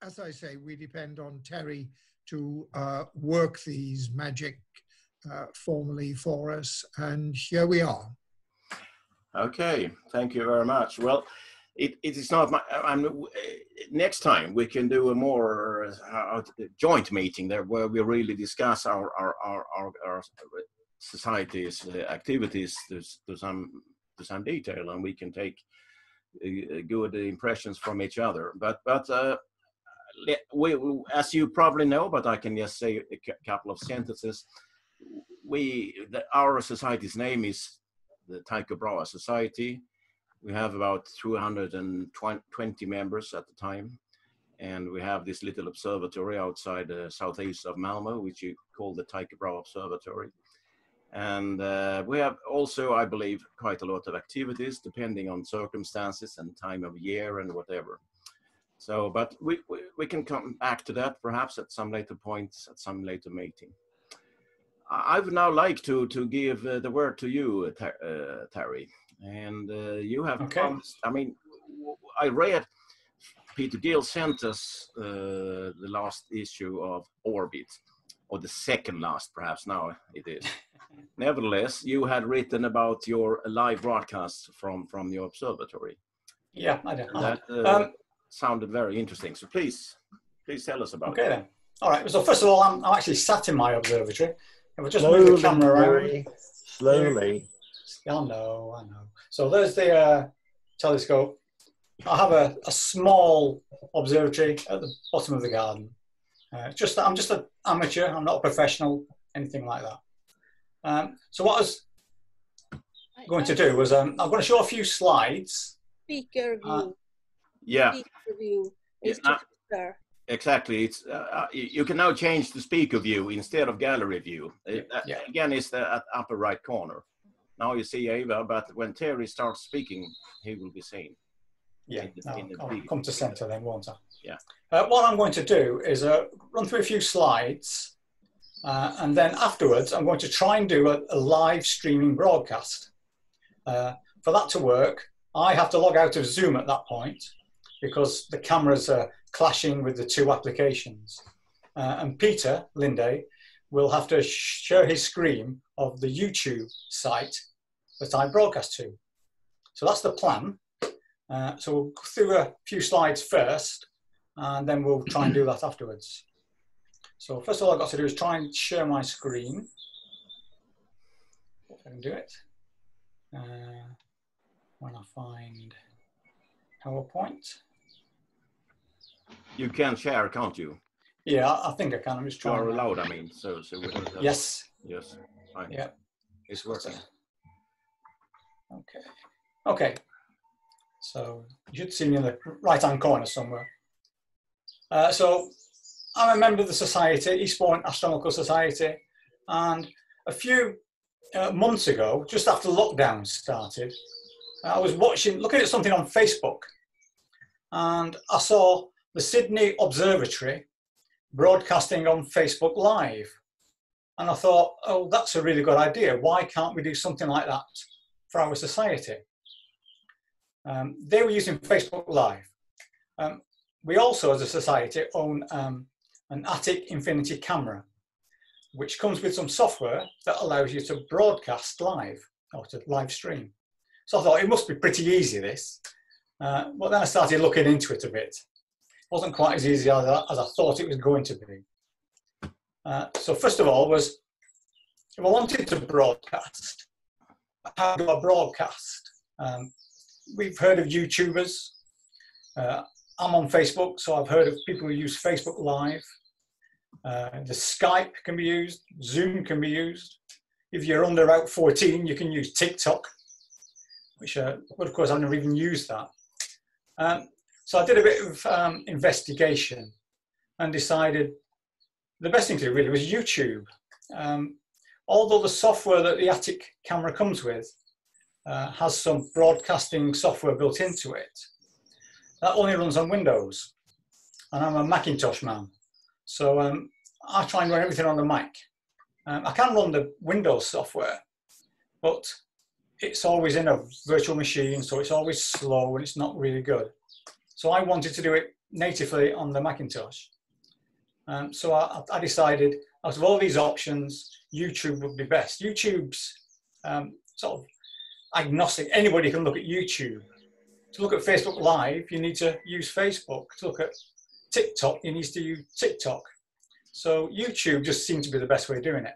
as I say, we depend on Terry to work these magic formally for us, and here we are. Okay, thank you very much. Well, it is not my. Next time we can do a more joint meeting there where we really discuss our society's activities to some detail, and we can take good impressions from each other. But we, as you probably know, but I can just say a couple of sentences. Our society's name is the Tycho Brahe Society. We have about 220 members at the time, and we have this little observatory outside southeast of Malmö, which you call the Tycho Brahe Observatory. And we have also, I believe, quite a lot of activities depending on circumstances and time of year and whatever. So, but we can come back to that perhaps at some later points, at some later meeting. I would now like to give the word to you, Terry. And you have promised, I mean, I read Peter Gill sent us the last issue of Orbit, or the second last, perhaps now it is. Nevertheless, you had written about your live broadcasts from your observatory. Yeah, I did. That sounded very interesting. So please tell us about it. Okay then. All right. So first of all, I'm actually sat in my observatory. If I just move the camera around. Slowly. I know. So there's the telescope. I have a small observatory at the bottom of the garden. I'm just an amateur. I'm not a professional, anything like that. So what I was going to do was I'm going to show a few slides. Speaker view. Yeah. Speaker view. Exactly. It's you can now change the speaker view instead of gallery view. Again, it's the upper right corner. Now you see Eva, but when Terry starts speaking, he will be seen. Yeah, I'll come to center then, won't I? Yeah. What I'm going to do is run through a few slides, and then afterwards I'm going to try and do a live streaming broadcast. For that to work, I have to log out of Zoom at that point because the cameras are clashing with the two applications. And Peter Linde will have to share his screen of the YouTube site that I broadcast to. So that's the plan. So we'll go through a few slides first, and then we'll try and do that afterwards. So first of all, I've got to do is try and share my screen. If I can do it. When I find PowerPoint. You can share, can't you? Yeah, I think I can. I'm just trying. You are allowed, I mean. So yes. Yes. Fine. Yeah. It's working. Okay. So you should see me in the right-hand corner somewhere. So I'm a member of the society, Eastbourne Astronomical Society, and a few months ago, just after lockdown started, I was looking at something on Facebook, and I saw the Sydney Observatory broadcasting on Facebook Live. And I thought, oh, that's a really good idea. Why can't we do something like that for our society? They were using Facebook Live. We also, as a society, own an Attic Infinity camera, which comes with some software that allows you to broadcast live, or to live stream. So I thought it must be pretty easy, this. But then I started looking into it a bit. It wasn't quite as easy as I thought it was going to be. So first of all was, if I wanted to broadcast, how do I broadcast? We've heard of YouTubers. I'm on Facebook, so I've heard of people who use Facebook Live. The Skype can be used, Zoom can be used. If you're under about 14, you can use TikTok, which, but of course, I've never even used that. So I did a bit of investigation and decided the best thing to do really was YouTube. Although the software that the Attic camera comes with has some broadcasting software built into it, that only runs on Windows. And I'm a Macintosh man. So I try and run everything on the Mac. I can run the Windows software, but it's always in a virtual machine, so it's always slow and it's not really good. So I wanted to do it natively on the Macintosh. So I decided, out of all these options, YouTube would be best. YouTube's sort of agnostic. Anybody can look at YouTube. To look at Facebook Live, you need to use Facebook. To look at TikTok, you need to use TikTok. So YouTube just seemed to be the best way of doing it.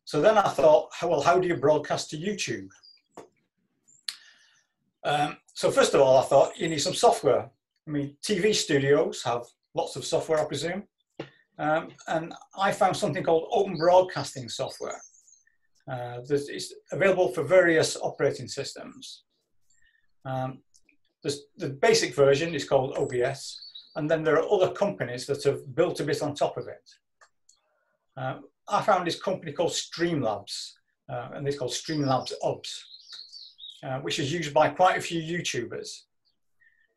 So then I thought, well, how do you broadcast to YouTube? So first of all, I thought you need some software. I mean, TV studios have lots of software, I presume. And I found something called open broadcasting software. It's available for various operating systems. The basic version is called OBS, and then there are other companies that have built a bit on top of it. I found this company called Streamlabs, and it's called Streamlabs OBS, which is used by quite a few YouTubers.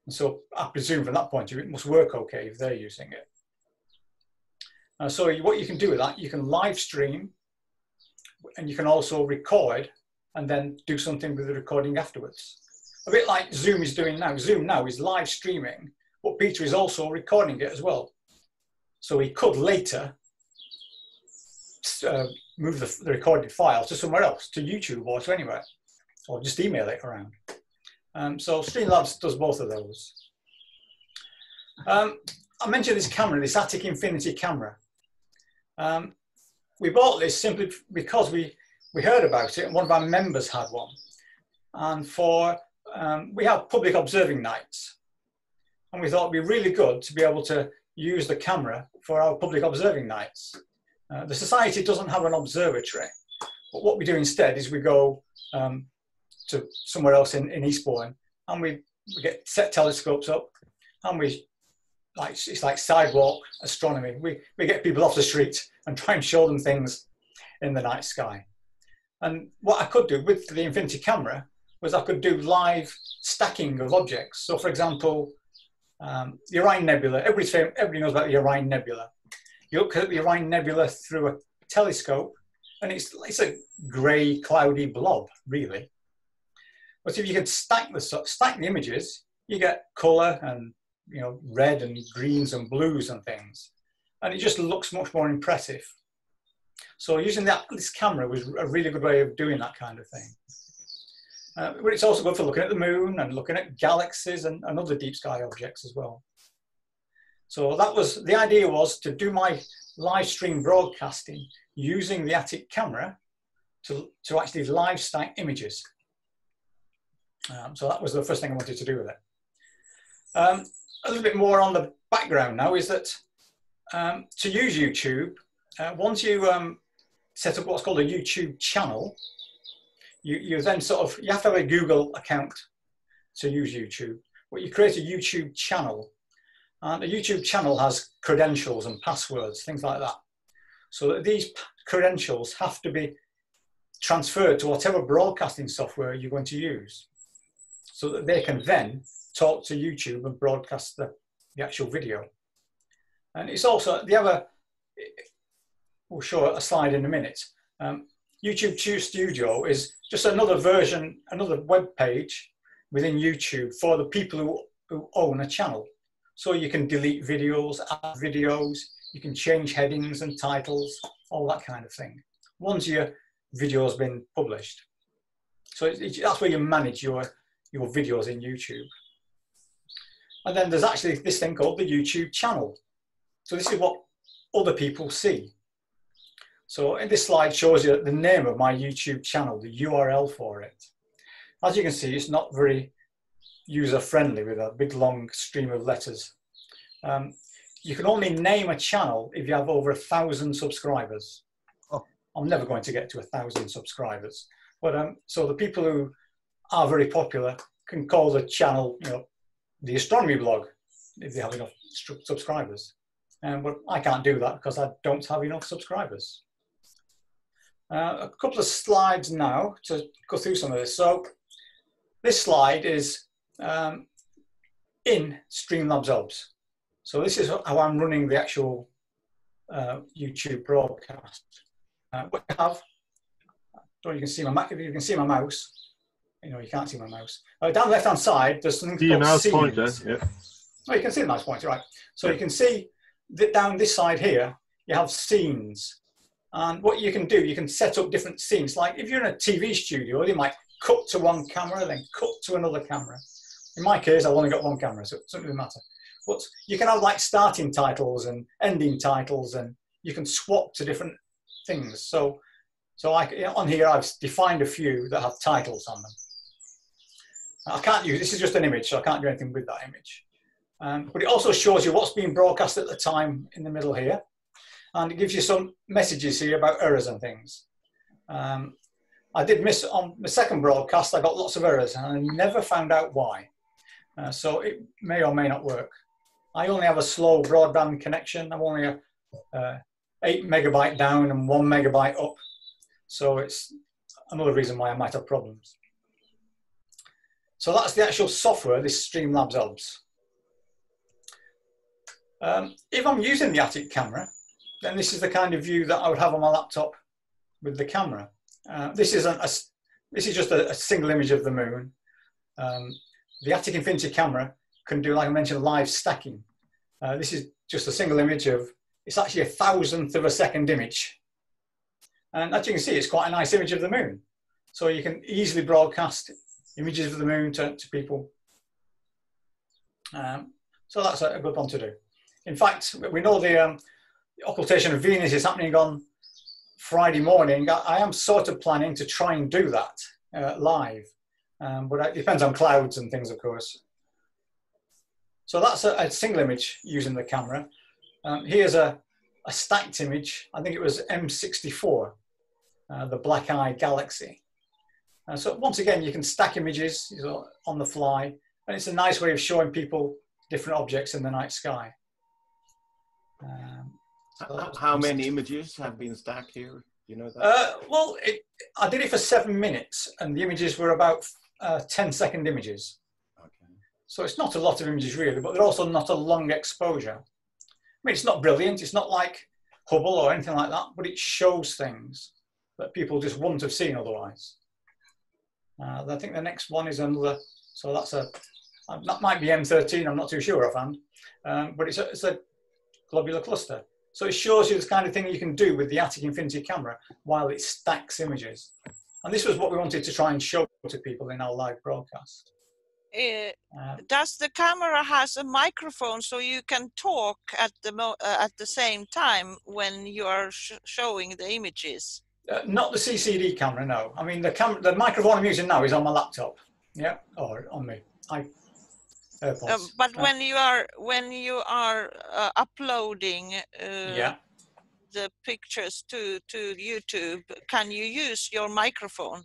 And so I presume from that point of view, it must work okay if they're using it. So what you can do with that, you can live stream, and you can also record and then do something with the recording afterwards. A bit like Zoom is doing now. Zoom now is live streaming, but Peter is also recording it as well. So he could later move the recorded file to somewhere else, to YouTube or to anywhere, or just email it around. So Streamlabs does both of those. I mentioned this camera, this Attic Infinity camera. We bought this simply because we heard about it, and one of our members had one. And we have public observing nights. And we thought it'd be really good to be able to use the camera for our public observing nights. The Society doesn't have an observatory, but what we do instead is we go to somewhere else in Eastbourne, and we set telescopes up, and it's like sidewalk astronomy. We get people off the street and try and show them things in the night sky. And what I could do with the Infinity camera was I could do live stacking of objects. So for example, the Orion Nebula, everybody knows about the Orion Nebula. You look at the Orion Nebula through a telescope, and it's a grey, cloudy blob, really. But if you could stack the images, you get colour and red and greens and blues and things, and it just looks much more impressive. So using this camera was a really good way of doing that kind of thing. But it's also good for looking at the moon and looking at galaxies and other deep sky objects as well. So the idea was to do my live stream broadcasting using the Attic camera to actually live stack images. So that was the first thing I wanted to do with it. A little bit more on the background now is that to use YouTube, once you set up what's called a YouTube channel, you then you have to have a Google account to use YouTube, but you create a YouTube channel. And a YouTube channel has credentials and passwords, things like that. So that these credentials have to be transferred to whatever broadcasting software you're going to use, so that they can then talk to YouTube and broadcast the actual video. And it's also, we'll show a slide in a minute. YouTube Studio is just another version, another web page within YouTube for the people who own a channel. So you can delete videos, add videos, you can change headings and titles, all that kind of thing, once your video has been published. So that's where you manage your videos in YouTube. And then there's actually this thing called the YouTube channel. So this is what other people see. So in this slide shows you the name of my YouTube channel, the URL for it. As you can see, it's not very user-friendly with a big long stream of letters. You can only name a channel if you have over 1,000 subscribers. Oh. I'm never going to get to 1,000 subscribers. But so the people who are very popular can call the channel, the astronomy blog, if they have enough subscribers. But I can't do that because I don't have enough subscribers. A couple of slides now to go through some of this. So this slide is in Streamlabs OBS. So this is how I'm running the actual YouTube broadcast. What I have, so you can see if you can see my mouse. You can't see my mouse. Down the left-hand side, there's something called scenes. mouse pointer, yeah. Oh, you can see the nice points, right? So you can see that down this side here, you have scenes. And what you can do, you can set up different scenes. Like if you're in a TV studio, you might cut to one camera, then cut to another camera. In my case, I've only got one camera, so it doesn't really matter. But you can have like starting titles and ending titles, and you can swap to different things. So on here, I've defined a few that have titles on them. I can't use, this is just an image, so I can't do anything with that image. But it also shows you what's being broadcast at the time in the middle here. And it gives you some messages here about errors and things. I did miss on the second broadcast, I got lots of errors and I never found out why. So it may or may not work. I only have a slow broadband connection. I'm only 8 megabyte down and 1 megabyte up. So it's another reason why I might have problems. So that's the actual software, this Streamlabs OBS. If I'm using the Attic camera, then this is the kind of view that I would have on my laptop with the camera. This is just a single image of the moon. The Attic Infinity camera can do, like I mentioned, live stacking. This is just a single image of, it's actually 1,000th of a second image. And as you can see, it's quite a nice image of the moon. So you can easily broadcast images of the moon to people. So that's a good one to do. In fact, we know the occultation of Venus is happening on Friday morning. I am sort of planning to try and do that live, but it depends on clouds and things, of course. So that's a single image using the camera. Here's a stacked image. I think it was M64, the Black Eye Galaxy. So once again, you can stack images on the fly, and it's a nice way of showing people different objects in the night sky. So how many images have been stacked here? You know that? Well, I did it for 7 minutes, and the images were about 10-second images. Okay. So it's not a lot of images really, but they're also not a long exposure. I mean, it's not brilliant. It's not like Hubble or anything like that, but it shows things that people just wouldn't have seen otherwise. I think the next one is another. So that might be M13. I'm not too sure offhand, but it's a globular cluster. So it shows you the kind of thing you can do with the Attic Infinity camera while it stacks images. And this was what we wanted to try and show to people in our live broadcast. Does the camera has a microphone so you can talk at the same time when you are showing the images? Not the CCD camera, no. I mean, the microphone I'm using now is on my laptop, yeah, or on me. But when you are uploading the pictures to YouTube, can you use your microphone?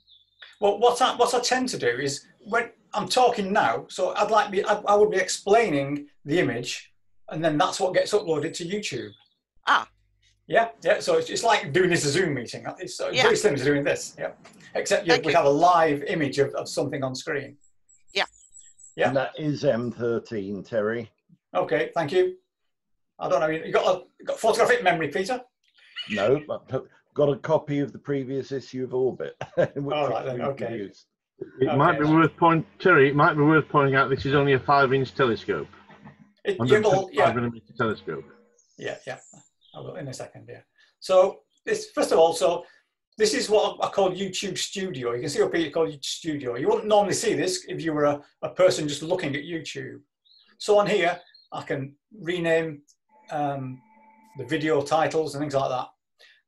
Well, what I tend to do is when I'm talking now, so I would be explaining the image, and then that's what gets uploaded to YouTube. Ah. Yeah. So it's like doing this Zoom meeting. It's very similar to doing this. Yeah. Except we have a live image of something on screen. Yeah. And that is M13, Terry. Okay, thank you. I don't know, you got photographic memory, Peter? No, but got a copy of the previous issue of Orbit. All right then, okay. Might be worth Terry, it might be worth pointing out this is only a 5-inch telescope. 5mm telescope. Yeah. I will in a second, yeah. So first of all, this is what I call YouTube Studio. You can see up here, called YouTube Studio. You wouldn't normally see this if you were a person just looking at YouTube. So on here, I can rename the video titles and things like that.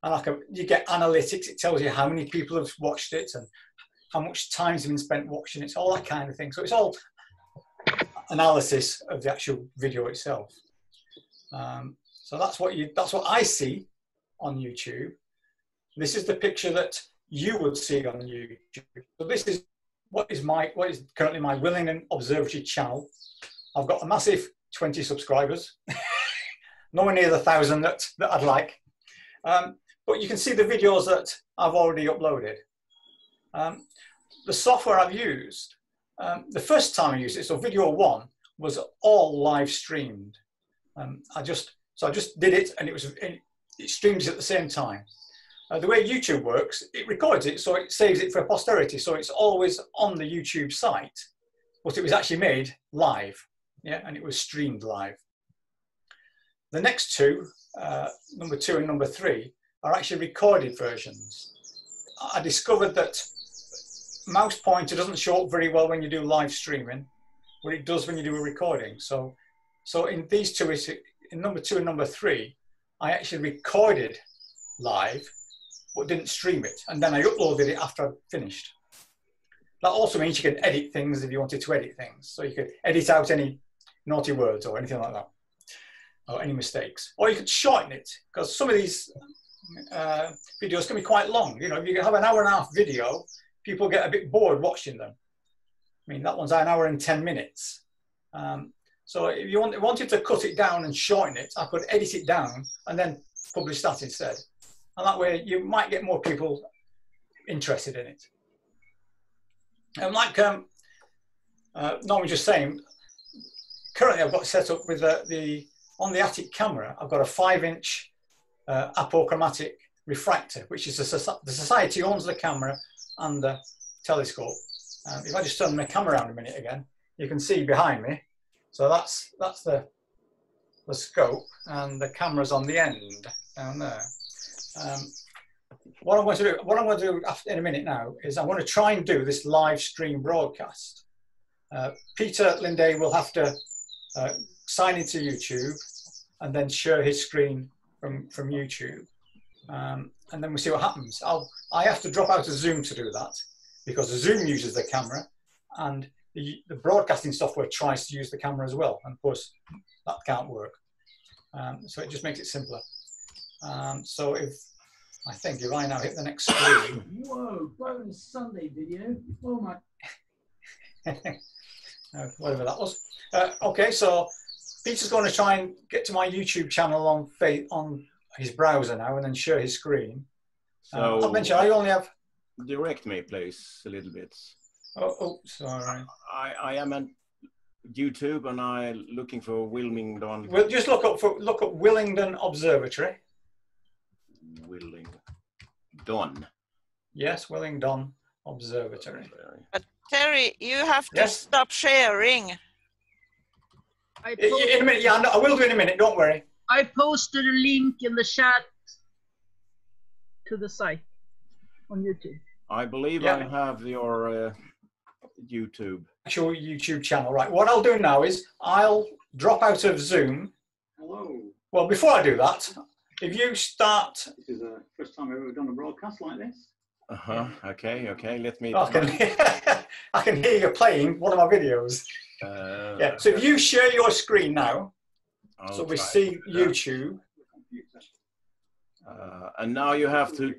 And you get analytics. It tells you how many people have watched it and how much time's been spent watching it, all that kind of thing. So it's all analysis of the actual video itself. So that's what I see on YouTube. This is the picture that you would see on YouTube. So this is what is currently my Willingen Observatory channel. I've got a massive 20 subscribers, nowhere near the 1,000 that I'd like. But you can see the videos that I've already uploaded. The software I've used, the first time I used it, so video 1 was all live streamed. I just did it, and it streams at the same time. The way YouTube works, it records it, so it saves it for posterity. So it's always on the YouTube site, but it was actually made live. yeah, and it was streamed live. The next two, number 2 and number 3, are actually recorded versions. I discovered that mouse pointer doesn't show up very well when you do live streaming, but it does when you do a recording. So in these two, in number 2 and number 3, I actually recorded live, but didn't stream it. And then I uploaded it after I finished. That also means you can edit things if you wanted to edit things. So you could edit out any naughty words or anything like that, or any mistakes. Or you could shorten it, because some of these videos can be quite long. You know, if you have an hour and a half video, people get a bit bored watching them. I mean, that one's an hour and 10 minutes. So if you wanted to cut it down and shorten it, I could edit it down and then publish that instead. And that way you might get more people interested in it. And like Norman was just saying, currently I've got set up with on the attic camera, I've got a 5-inch apochromatic refractor, which is the Society owns the camera and the telescope. If I just turn my camera around a minute again, you can see behind me. So that's the scope, and the camera's on the end down there. What I'm going to do in a minute now is I want to try and do this live stream broadcast. Peter Linday will have to sign into YouTube and then share his screen from YouTube. And then we'll see what happens. I have to drop out of Zoom to do that, because Zoom uses the camera, and the broadcasting software tries to use the camera as well. And of course, that can't work. So it just makes it simpler. So I think if I now hit the next screen. Whoa, bonus Sunday video. Oh my. Whatever that was. Okay, so Peter's going to try and get to my YouTube channel on his browser now, and then share his screen. So I'll mention I only have. Direct me, please, a little bit. Oh, sorry. I am on YouTube, and I'm looking for Wilmington. Well, just look up Willingdon Observatory. Willingdon. Yes, Willingdon Observatory. But Terry, you have to Yes? stop sharing. In a minute, yeah, I will do in a minute. Don't worry. I posted a link in the chat to the site on YouTube. I believe Yeah. I have your YouTube. Actual YouTube channel, right? What I'll do now is I'll drop out of Zoom. Hello. Well, before I do that, if you start. This is the first time I've ever done a broadcast like this. Okay. Let me. I can hear you playing one of my videos. Yeah. So if you share your screen now, so we see YouTube. And now you have to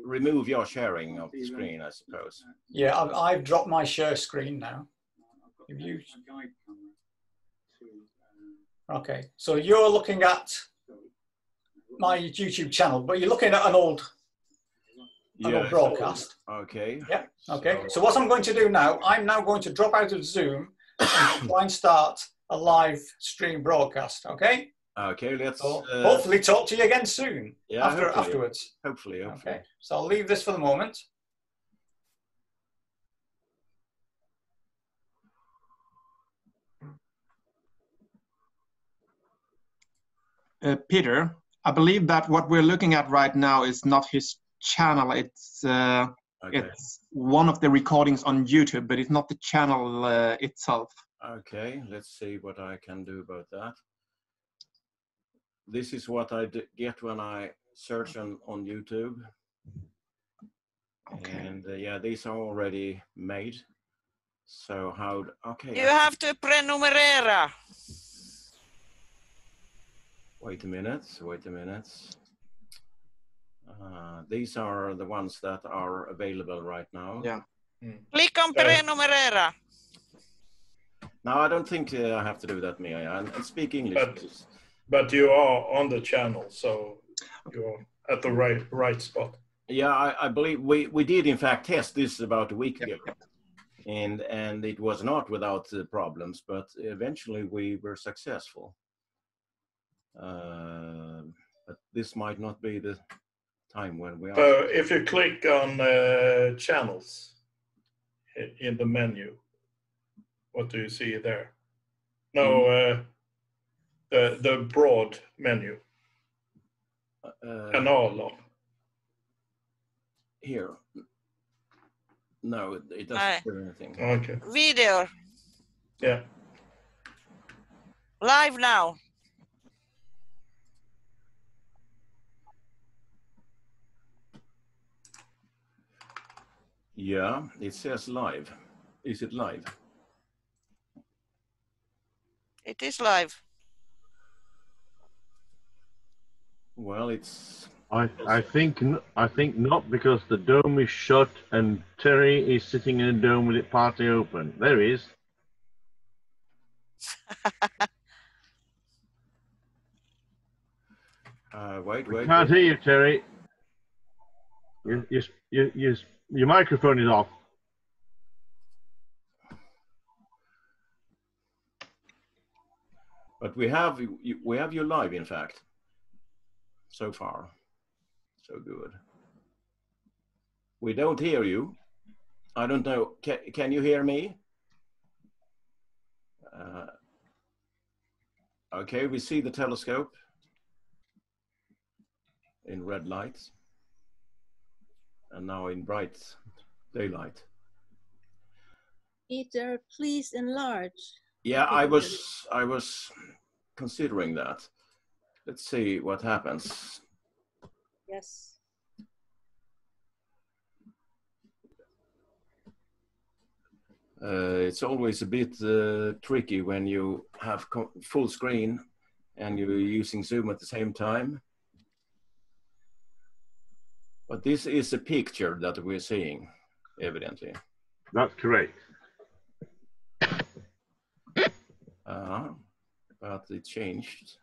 remove your sharing of the screen, I suppose. Yeah, I've dropped my share screen now. If you. Okay, so you're looking at my YouTube channel, but you're looking at an old broadcast. Okay. Yeah. Okay. So what I'm going to do now, I'm now going to drop out of Zoom and try and start a live stream broadcast. Okay. Okay. Let's hopefully talk to you again soon. Yeah. Afterwards. Hopefully. Okay. So I'll leave this for the moment. Peter, I believe that what we're looking at right now is not his channel. It's it's one of the recordings on YouTube, but it's not the channel itself. Okay, let's see what I can do about that. This is what I get when I search on YouTube. Okay. And yeah, these are already made. So how? Okay. You have to prenumerera. Wait a minute. These are the ones that are available right now. Yeah. Click on prenumerera. No, I don't think I have to do that, Mia. I speak English. But you are on the channel, so you're at the right spot. Yeah, I believe we did in fact test this about a week ago, and it was not without problems, but eventually we were successful. But this might not be the time when we are. So if you click on channels in the menu, What do you see there? No, the broad menu. Kanal. Here. No, it doesn't do anything. Okay. Video. Yeah. Live now. Yeah, it says live. Is it live? It is live. Well, it's. I think not, because the dome is shut and Terry is sitting in a dome with it partly open. There he is. Wait. Can't hear you, Terry. Your microphone is off. But we have you live, in fact. So far, so good. We don't hear you. I don't know. Can you hear me? Okay, we see the telescope in red light, and now in bright daylight. Peter, please enlarge. Yeah, I was considering that. Let's see what happens. Yes. It's always a bit tricky when you have full screen and you're using Zoom at the same time. But this is a picture that we're seeing, evidently. That's correct. But it changed.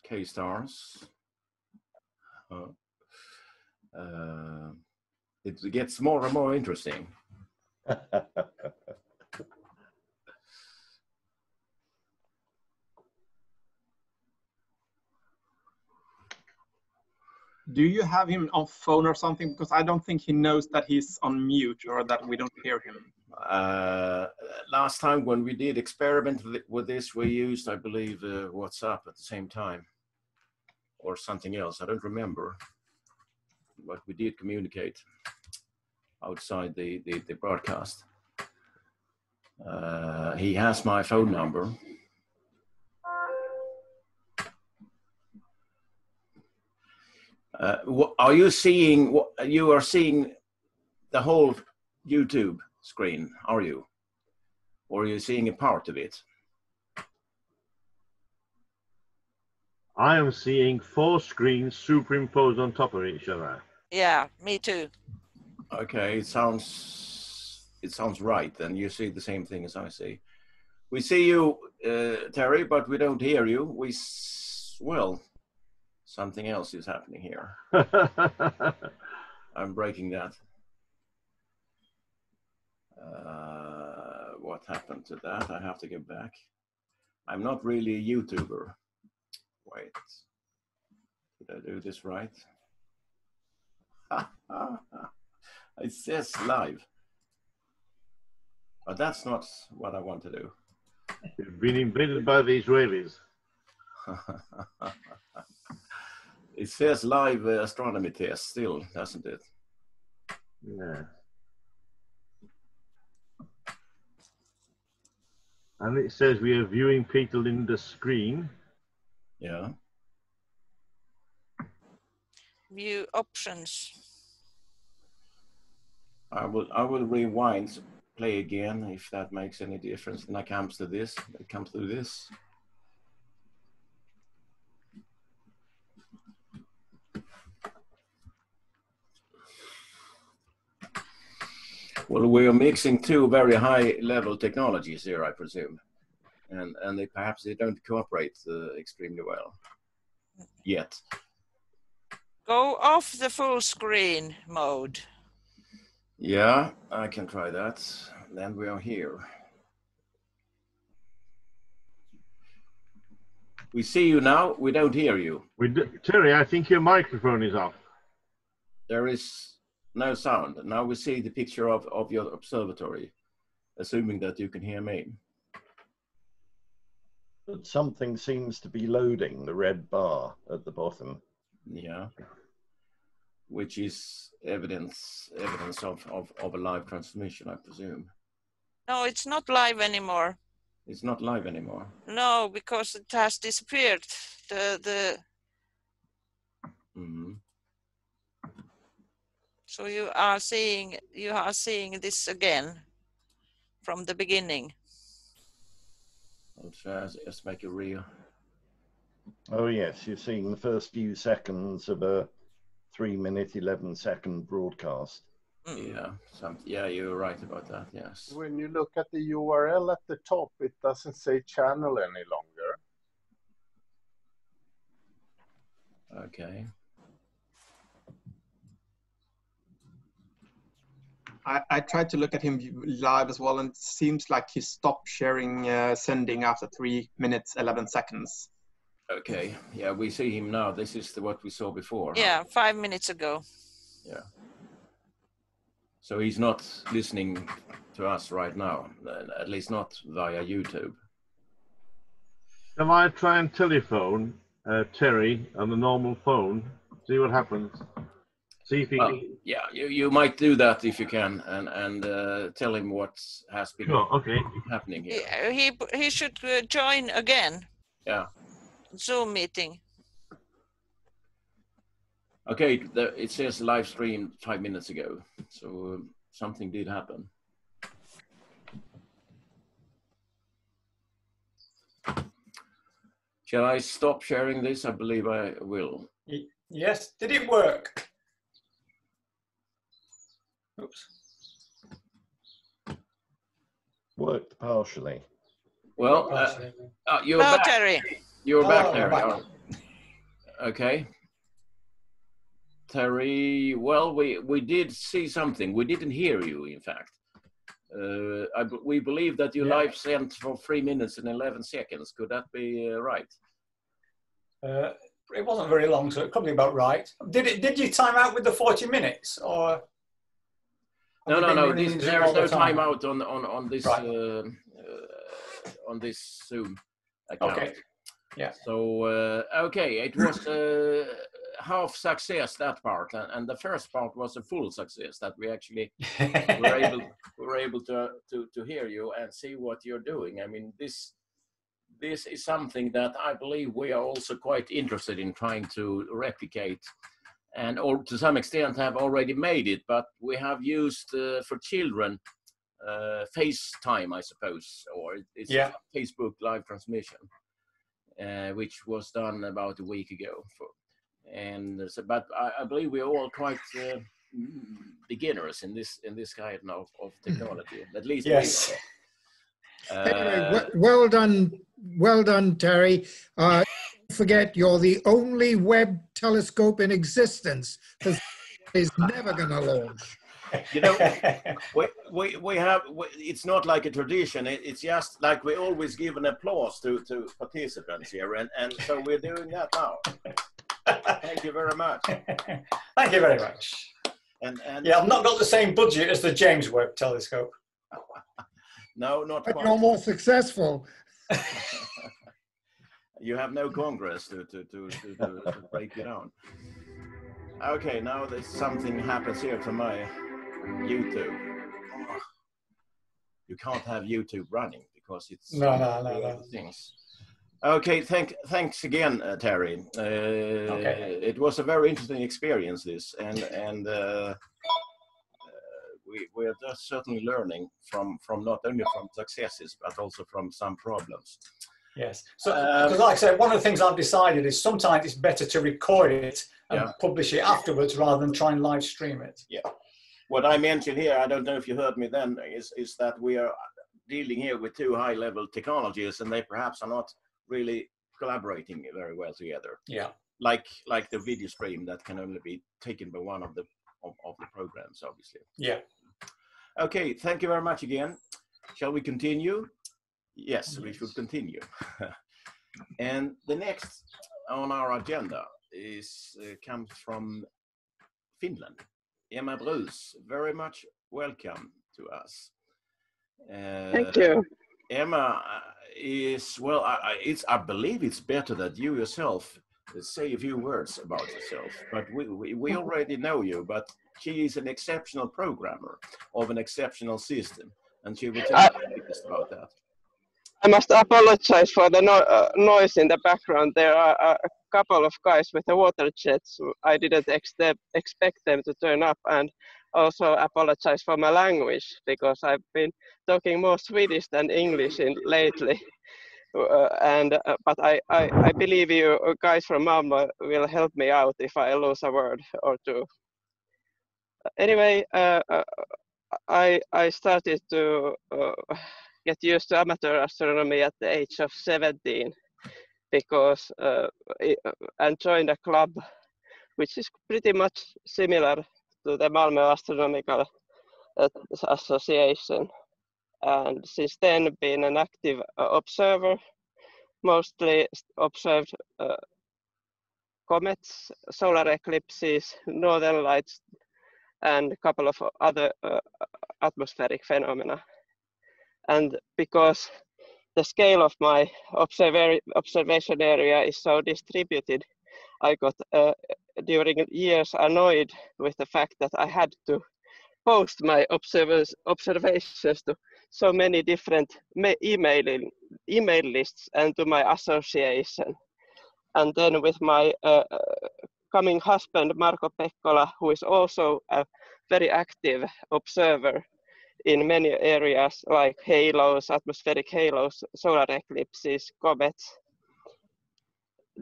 K-stars. It gets more and more interesting. Do you have him on phone or something? Because I don't think he knows that he's on mute or that we don't hear him. Last time when we did experiment with this, we used, I believe, WhatsApp at the same time, or something else. I don't remember, but we did communicate outside the broadcast. He has my phone number. Are you seeing? You are seeing the whole YouTube screen, are you? Or are you seeing a part of it? I am seeing 4 screens superimposed on top of each other. Yeah, me too. Okay, it sounds right. And you see the same thing as I see. We see you, Terry, but we don't hear you. Well, something else is happening here. I'm breaking that. What happened to that? I have to get back. I'm not really a YouTuber. Wait, did I do this right? It says live, but that's not what I want to do. You've been invaded by the Israelis. It says live astronomy test still, doesn't it? Yeah. And it says we are viewing people in the screen. Yeah. View options. I will rewind, play again, if that makes any difference. And it comes to this. It comes to this. Well, we are mixing 2 very high-level technologies here, I presume, and perhaps they don't cooperate extremely well yet. Go off the full screen mode. Yeah, I can try that. Then we are here. We see you now. We don't hear you. Terry, I think your microphone is off. There is no sound. Now we see the picture of your observatory, assuming that you can hear me. But something seems to be loading, the red bar at the bottom. Yeah. Which is evidence of a live transmission, I presume. No, it's not live anymore. It's not live anymore. No, because it has disappeared. So you are seeing this again from the beginning. I'll try to make it real. Oh yes, you're seeing the first few seconds of a 3-minute 11-second broadcast. Yeah, yeah, you're right about that. Yes. When you look at the URL at the top, it doesn't say channel any longer. Okay. I tried to look at him live as well, and it seems like he stopped sharing sending after 3 minutes 11 seconds. Okay. Yeah, we see him now. This is what we saw before. Yeah, 5 minutes ago. Yeah. So he's not listening to us right now, at least not via YouTube. Shall I try and telephone Terry on the normal phone? See what happens. See if he can... Yeah, you might do that if you can, and tell him what has been happening here. He should join again. Yeah. Zoom meeting. Okay, it says live stream 5 minutes ago, so something did happen. Shall I stop sharing this? I believe I will. Yes, did it work? Oops. Worked partially. Well, you're back. Terry. You're back, Terry. Okay. Terry, well, we did see something. We didn't hear you, in fact. We believe that you live sent for 3 minutes and 11 seconds. Could that be right? It wasn't very long, so it could be about right. Did you time out with the 40 minutes, or? No. There is no time out on this on this Zoom account. Okay. Yeah. So okay, it was half success, that part, and the first part was a full success, that we actually were able to hear you and see what you're doing. I mean, this is something that I believe we are also quite interested in trying to replicate, and or to some extent have already made it, but we have used for children FaceTime, I suppose, or it's a Facebook live transmission, which was done about a week ago. But I believe we are all quite beginners in this kind of technology, at least. Yes. Anyway, well done, Terry. Don't forget, you're the only Webb telescope in existence, because it's never going to launch. You know, we have. It's not like a tradition. It's just like we always give an applause to participants here, and so we're doing that now. Thank you very much. Thank you very much. And yeah, I've not got the same budget as the James Webb telescope. No, not but quite. you're more successful. You have no Congress to break it down. Okay, now there's something happens here to my YouTube. You can't have YouTube running because it's no. things. Okay, thanks again, Terry. Okay. It was a very interesting experience, this, and we're just certainly learning from not only from successes but also from some problems. Yes. So, because like I said, one of the things I've decided is sometimes it's better to record it and publish it afterwards rather than try and live stream it. Yeah. What I mentioned here, I don't know if you heard me then, is that we are dealing here with two high-level technologies, and they perhaps are not really collaborating very well together. Yeah. Like the video stream that can only be taken by one of the programs, obviously. Yeah. Okay, thank you very much again. Shall we continue? Yes, we should continue. And the next on our agenda is comes from Finland. Emma Bruce, very much welcome to us. Thank you. Emma is, well, I believe it's better that you yourself say a few words about yourself, but we already know you, but she is an exceptional programmer of an exceptional system, and she will tell us the latest about that. I must apologize for the noise in the background. There are a couple of guys with the water jets. I didn't expect them to turn up, and also apologize for my language because I've been talking more Swedish than English lately. But I believe you guys from Malmö will help me out if I lose a word or two. Anyway, I started to get used to amateur astronomy at the age of 17 because and joined a club which is pretty much similar to the Malmö Astronomical Association, and since then been an active observer, mostly observed comets, solar eclipses, northern lights, and a couple of other atmospheric phenomena. And because the scale of my observation area is so distributed, I got during years annoyed with the fact that I had to post my observations to so many different email lists and to my association. And then with my coming husband, Marko Pekkola, who is also a very active observer in many areas like halos, atmospheric halos, solar eclipses, comets,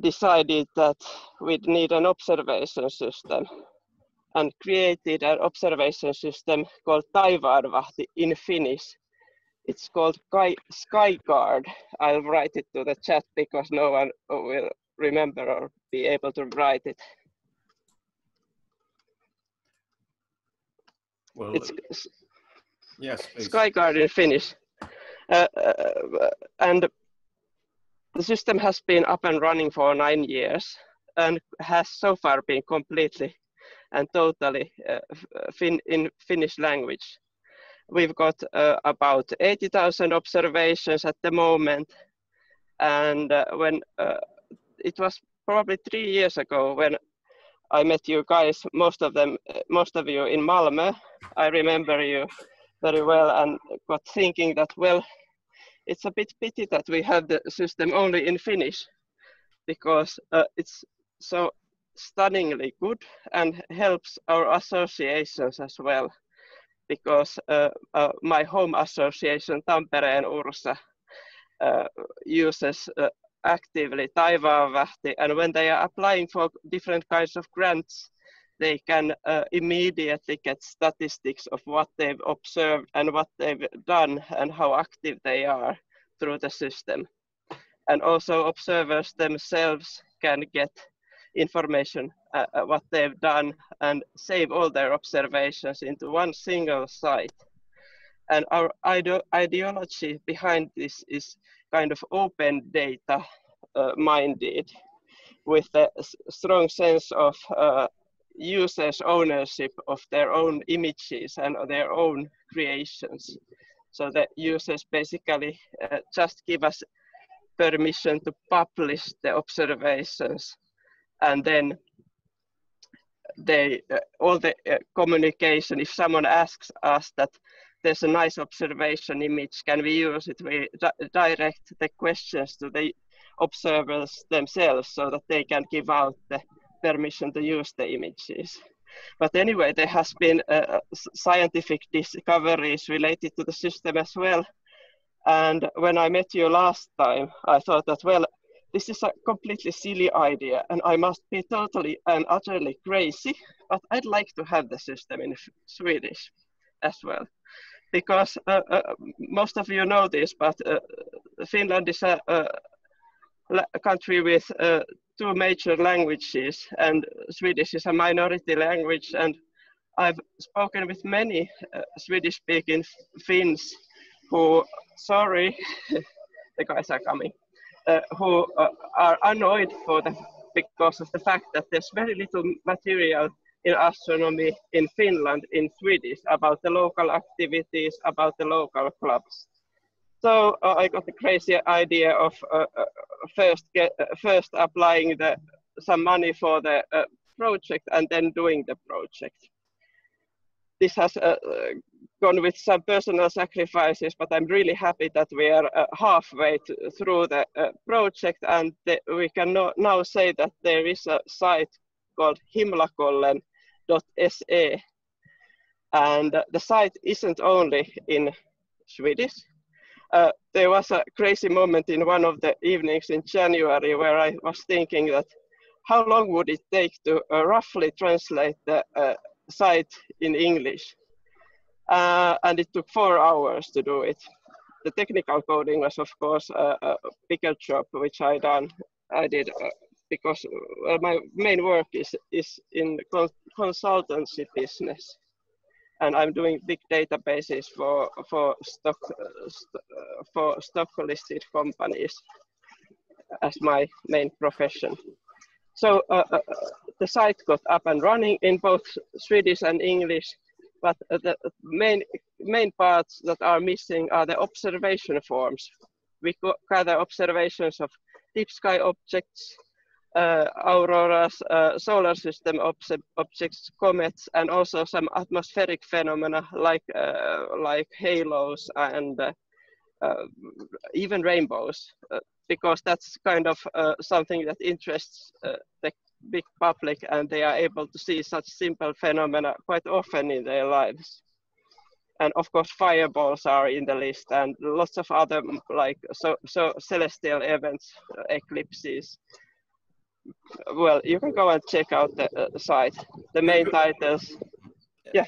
decided that we'd need an observation system and created an observation system called Taivaanvahti in Finnish. It's called SkyGuard. I'll write it to the chat because no one will remember or be able to write it. Well, it's yes, please. SkyGuard in Finnish. And the system has been up and running for 9 years and has so far been completely and totally in Finnish language. We've got about 80,000 observations at the moment. And when it was probably 3 years ago when I met you guys, most of you in Malmö. I remember you very well and got thinking that, well, it's a bit pity that we have the system only in Finnish because it's so stunningly good and helps our associations as well. Because my home association, Tampere and Ursa, uses actively Taivaanvahti, and when they are applying for different kinds of grants, they can immediately get statistics of what they've observed and what they've done and how active they are through the system. And also observers themselves can get information what they've done and save all their observations into one single site. And our ideology behind this is kind of open data minded, with a strong sense of users' ownership of their own images and their own creations. So the users basically just give us permission to publish the observations, and then they all the communication, if someone asks us that there's a nice observation image, can we use it, we direct the questions to the observers themselves so that they can give out the permission to use the images. But anyway, there has been scientific discoveries related to the system as well. And when I met you last time, I thought that, well, this is a completely silly idea and I must be totally and utterly crazy, but I'd like to have the system in Swedish as well. Because most of you know this, but Finland is a country with 2 major languages, and Swedish is a minority language. And I've spoken with many Swedish-speaking Finns who, sorry, the guys are coming, who are annoyed because of the fact that there's very little material in astronomy in Finland in Swedish about the local activities, about the local clubs. So I got the crazy idea of first applying some money for the project and then doing the project. This has gone with some personal sacrifices, but I'm really happy that we are halfway through the project, and we can now say that there is a site called himlakollen.se, and the site isn't only in Swedish. There was a crazy moment in one of the evenings in January where I was thinking that how long would it take to roughly translate the site in English? And it took 4 hours to do it. The technical coding was, of course, a bigger job, which I did because my main work is in consultancy business, and I'm doing big databases for stock listed companies as my main profession. So the site got up and running in both Swedish and English, but the main parts that are missing are the observation forms. We gather observations of deep sky objects, auroras, solar system objects, comets, and also some atmospheric phenomena like halos and even rainbows, because that's kind of something that interests the big public, and they are able to see such simple phenomena quite often in their lives. And of course, fireballs are in the list, and lots of other like so celestial events, eclipses. Well, you can go and check out the site. The main titles. Yeah.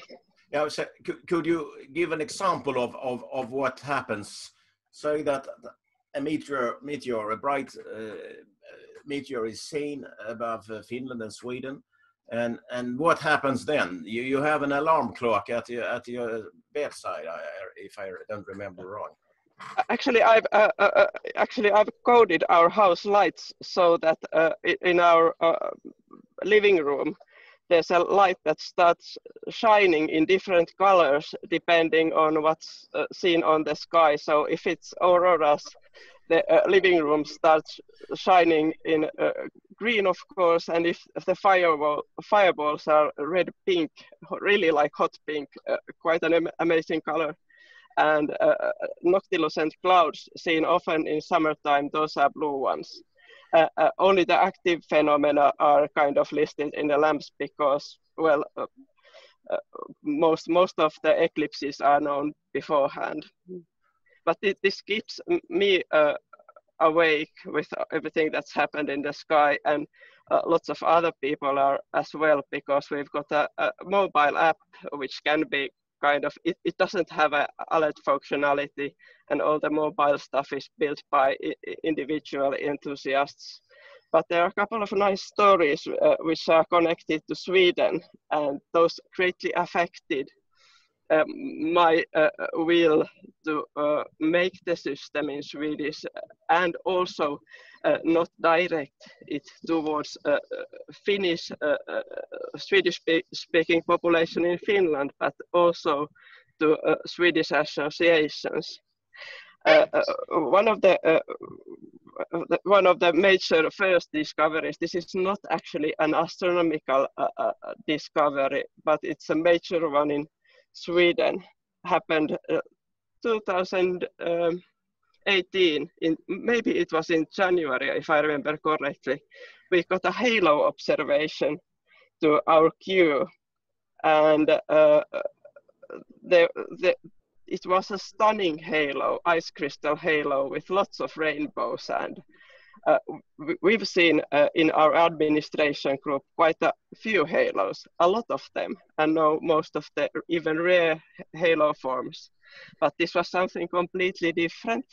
Yeah. So could you give an example of what happens? Say that a meteor, a bright meteor is seen above Finland and Sweden, and what happens then? You have an alarm clock at your bedside, if I don't remember wrong. Actually, I've coded our house lights so that in our living room there's a light that starts shining in different colors depending on what's seen on the sky. So if it's auroras, the living room starts shining in green, of course, and if the fireballs are red pink, really like hot pink, quite an amazing color. And noctilucent clouds seen often in summertime, those are blue ones. Only the active phenomena are kind of listed in the lamps because, well, most of the eclipses are known beforehand. But this keeps me awake with everything that's happened in the sky, and lots of other people are as well, because we've got a mobile app which can be kind of, it doesn't have an alert functionality, and all the mobile stuff is built by individual enthusiasts. But there are a couple of nice stories which are connected to Sweden, and those greatly affected my will to make the system in Swedish, and also not direct it towards Finnish Swedish-speaking population in Finland, but also to Swedish associations. One of the major first discoveries, this is not actually an astronomical discovery, but it's a major one in Sweden, happened 2018, maybe it was in January, if I remember correctly. We got a halo observation to our queue, and it was a stunning halo, ice crystal halo with lots of rainbows, and we've seen in our administration group quite a few halos, a lot of them, and know most of the even rare halo forms. But this was something completely different.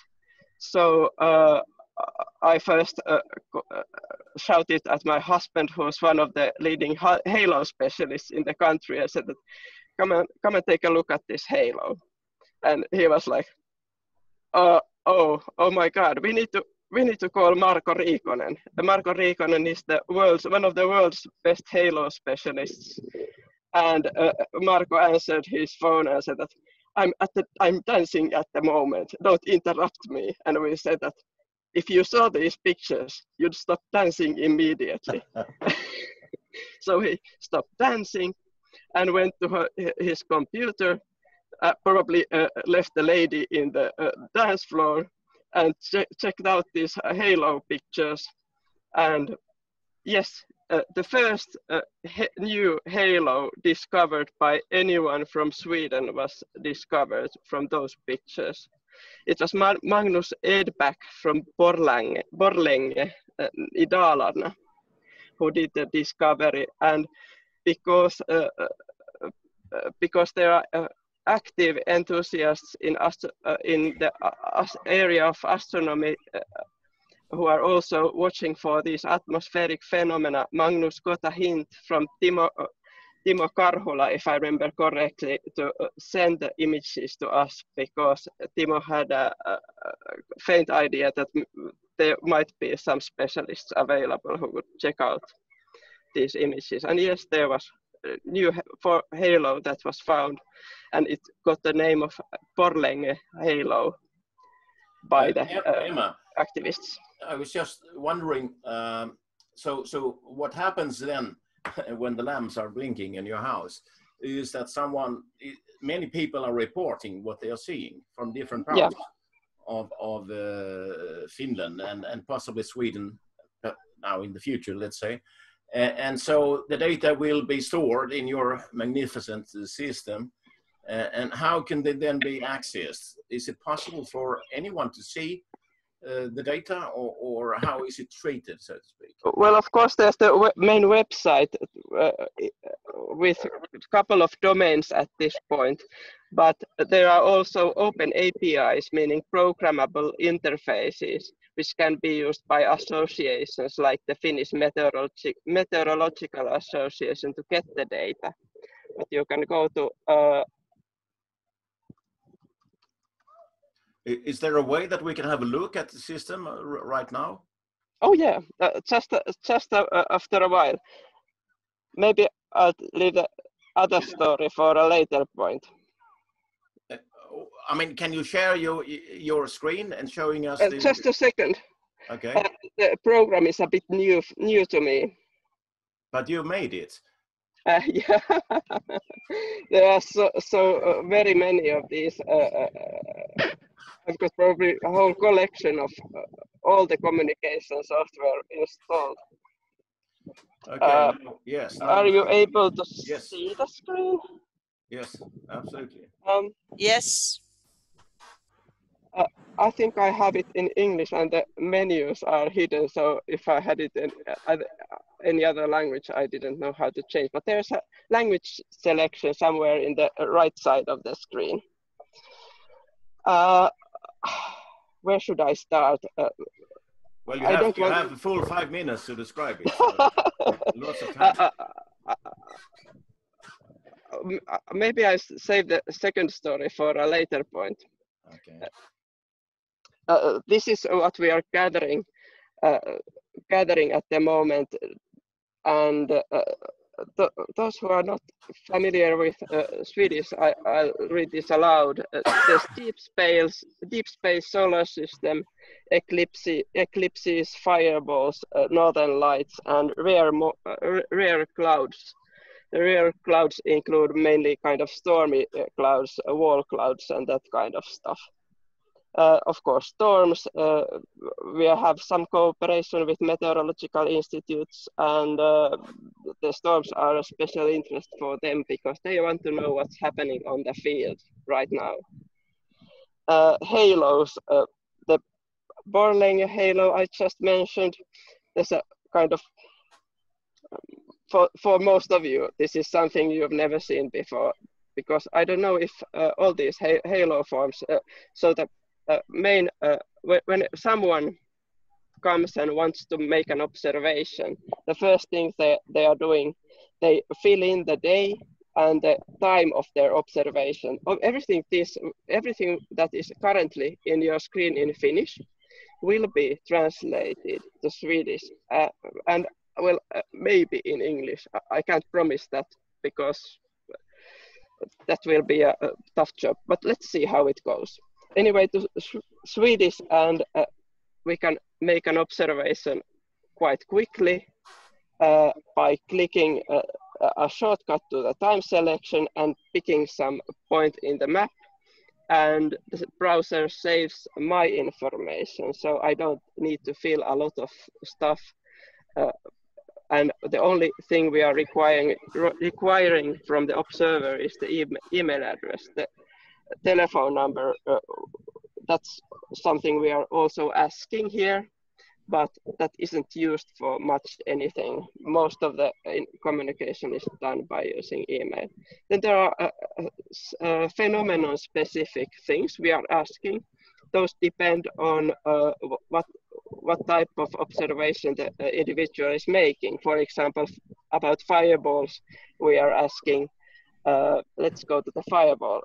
So I first shouted at my husband, who's one of the leading halo specialists in the country. I said, that, come and take a look at this halo. And he was like, oh my God, we need to we need to call Marko Riikonen. Marko Riikonen is one of the world's best halo specialists. And Marko answered his phone and said that I'm dancing at the moment. Don't interrupt me. And we said that if you saw these pictures, you'd stop dancing immediately. So he stopped dancing and went to his computer, probably left the lady in the dance floor, and checked out these halo pictures. And yes, the first new halo discovered by anyone from Sweden was discovered from those pictures. It was Magnus Edback from Borlänge in Dalarna who did the discovery. And because there are active enthusiasts in the area of astronomy who are also watching for these atmospheric phenomena, Magnus got a hint from Timo Karhula, if I remember correctly, to send the images to us, because Timo had a faint idea that there might be some specialists available who would check out these images. And yes, there was a new halo that was found, and it got the name of Borlänge halo by the Emma, activists. I was just wondering, so what happens then when the lamps are blinking in your house is that many people are reporting what they are seeing from different parts of Finland and possibly Sweden now in the future, let's say. And so the data will be stored in your magnificent system. And how can they then be accessed? Is it possible for anyone to see the data, or how is it treated, so to speak? Well, of course, there's the main website with a couple of domains at this point, but there are also open APIs, meaning programmable interfaces, which can be used by associations like the Finnish Meteorological Association to get the data. But you can go to Is there a way that we can have a look at the system right now? Oh yeah, just after a while. Maybe I'll leave the other story for a later point. I mean, can you share your screen and showing us? Just a second. Okay. The program is a bit new to me. But you made it. Yeah, there are so very many of these. I've got probably a whole collection of all the communication software installed. Okay. Yes. Are you able to see the screen? Yes, absolutely. Yes. I think I have it in English, and the menus are hidden. So if I had it in any other language, I didn't know how to change. But there's a language selection somewhere in the right side of the screen. Where should I start? Well, you have a full 5 minutes to describe it. So lots of time. Maybe I save the second story for a later point. Okay. This is what we are gathering at the moment, and those who are not familiar with Swedish, I'll read this aloud. There's deep space, solar system, eclipses, fireballs, northern lights, and rare clouds. The rare clouds include mainly kind of stormy clouds, wall clouds, and that kind of stuff. Of course, storms. We have some cooperation with meteorological institutes, and the storms are a special interest for them because they want to know what's happening on the field right now. Halos. The Borlänge halo I just mentioned. There's a kind of for most of you, this is something you've never seen before, because I don't know if all these halo forms. So the main when someone comes and wants to make an observation, the first thing they are doing, they fill in the day and the time of their observation. Everything that is currently in your screen in Finnish, will be translated to Swedish and well, maybe in English. I can't promise that because that will be a tough job, but let's see how it goes. Anyway, to Swedish, and we can make an observation quite quickly by clicking a shortcut to the time selection and picking some point in the map, and the browser saves my information, so I don't need to fill a lot of stuff. And the only thing we are requiring from the observer is the email address, the telephone number. That's something we are also asking here, but that isn't used for much anything. Most of the communication is done by using email. Then there are phenomenon-specific things we are asking. Those depend on what type of observation the individual is making. For example, about fireballs, we are asking, let's go to the fireball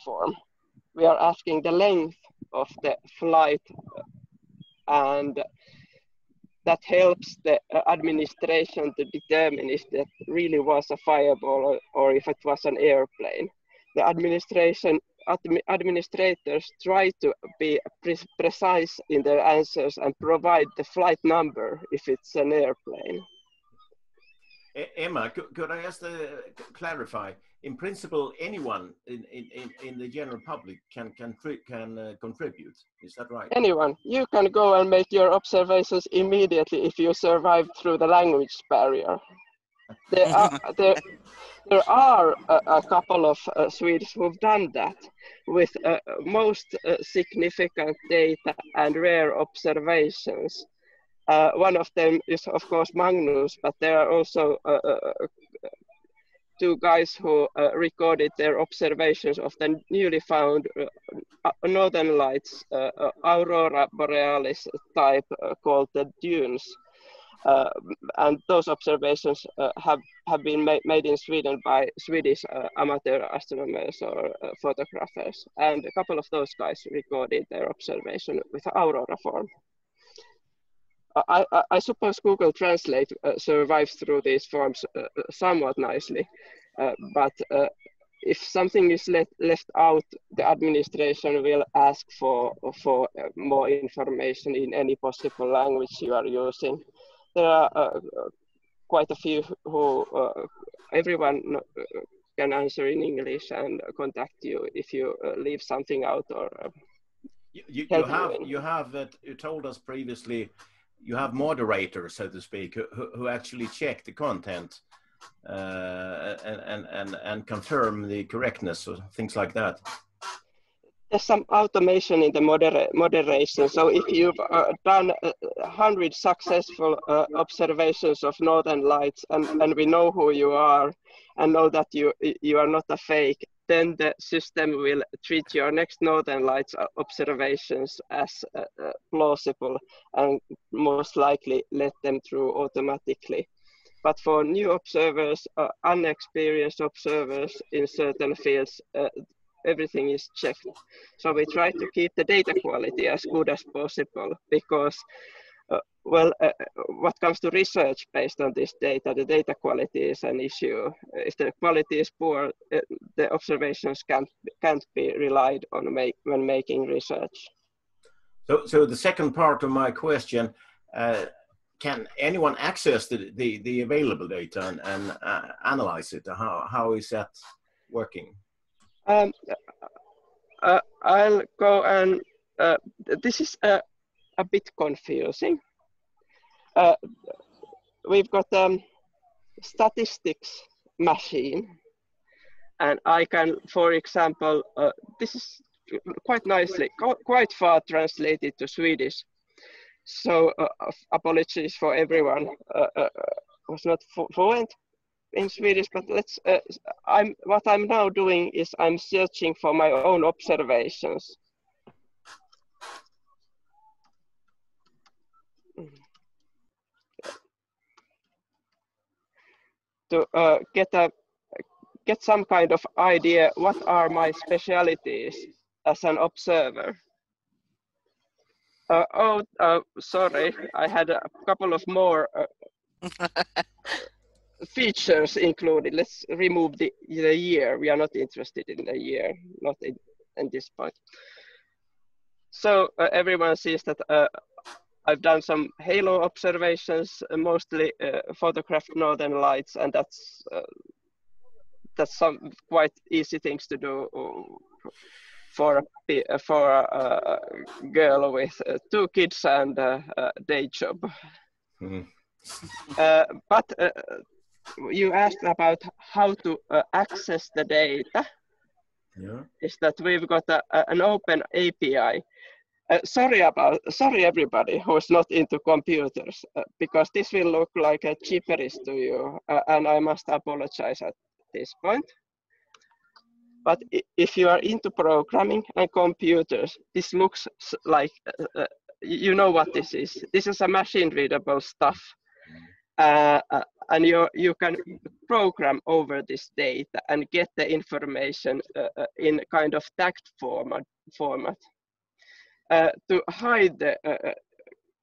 form. We are asking the length of the flight, and that helps the administration to determine if that really was a fireball or if it was an airplane. The administrators try to be precise in their answers and provide the flight number if it's an airplane. Emma, could I ask clarify? In principle, anyone in the general public can contribute. Is that right? Anyone. You can go and make your observations immediately if you survive through the language barrier. There are a couple of Swedes who've done that with most significant data and rare observations. One of them is, of course, Magnus, but there are also two guys who recorded their observations of the newly found northern lights, aurora borealis type, called the dunes. And those observations have been made in Sweden by Swedish amateur astronomers or photographers. And a couple of those guys recorded their observation with the aurora form. I suppose Google Translate survives through these forms somewhat nicely, but if something is left out, the administration will ask for more information in any possible language you are using. There are quite a few who everyone can answer in English and contact you if you leave something out or you told us previously you have moderators, so to speak, who actually check the content and confirm the correctness or things like that. There's some automation in the moderation. So if you've done 100 successful observations of northern lights, and we know who you are and know that you are not a fake, then the system will treat your next northern lights observations as plausible and most likely let them through automatically. But for new observers, unexperienced observers in certain fields, everything is checked. So we try to keep the data quality as good as possible because, what comes to research based on this data, the data quality is an issue. If the quality is poor, the observations can't be relied on when making research. So the second part of my question, can anyone access the available data and analyze it? How is that working? I'll go and this is a bit confusing. We've got statistics machine, and I can, for example, this is quite nicely, quite far translated to Swedish. So apologies for everyone who's not fluent in Swedish, but let's. What I'm now doing is I'm searching for my own observations. To get some kind of idea, what are my specialities as an observer? Sorry, I had a couple of more features included. Let's remove the year. We are not interested in the year, not in this point. So everyone sees that I've done some halo observations, mostly photographed northern lights, and that's some quite easy things to do for a girl with 2 kids and a day job. But you asked about how to access the data. Yeah. Is that we've got an open API. Sorry everybody who is not into computers, because this will look like a gibberish to you, and I must apologize at this point. But if you are into programming and computers, this looks like, you know what this is. This is a machine readable stuff. And you can program over this data and get the information in kind of tagged format. To hide the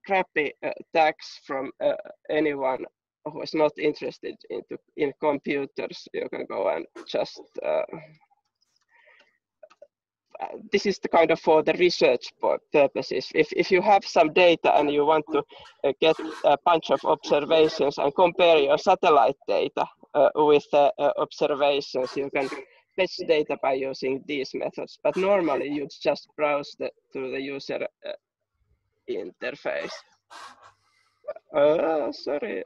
crappy tags from anyone who is not interested in computers, you can go and just this is the kind of for the research purposes. If you have some data and you want to get a bunch of observations and compare your satellite data with observations, you can fetch data by using these methods. But normally you just browse through the user interface. Sorry.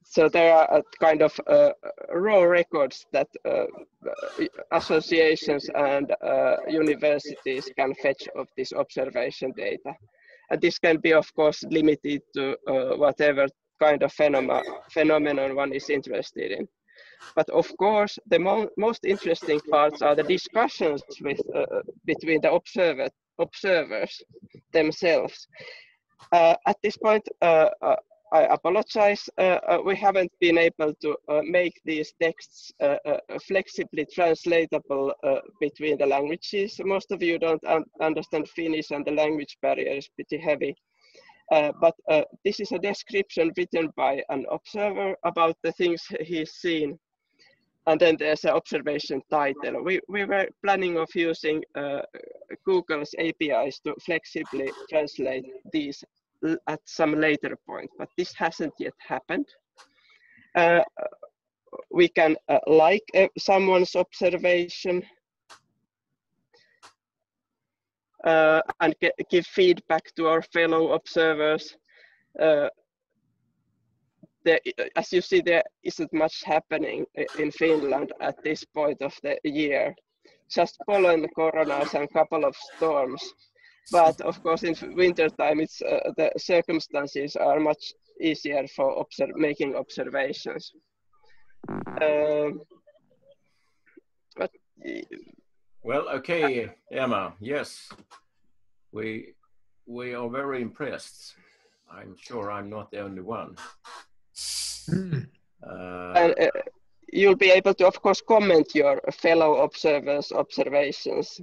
So there are kind of raw records that associations and universities can fetch of this observation data. And this can be, of course, limited to whatever kind of phenomenon one is interested in. But of course, the most interesting parts are the discussions between the observers themselves. At this point, I apologize. We haven't been able to make these texts flexibly translatable between the languages. Most of you don't understand Finnish, and the language barrier is pretty heavy. But this is a description written by an observer about the things he's seen. And then there's an observation title. We were planning of using Google's APIs to flexibly translate these at some later point, but this hasn't yet happened. We can like someone's observation and give feedback to our fellow observers. As you see, there isn't much happening in Finland at this point of the year. Just pollen coronas and a couple of storms. But of course, in winter time, it's the circumstances are much easier for making observations. But well, okay, Emma. Yes, we are very impressed. I'm sure I'm not the only one. And you'll be able to, of course, comment your fellow observers' observations.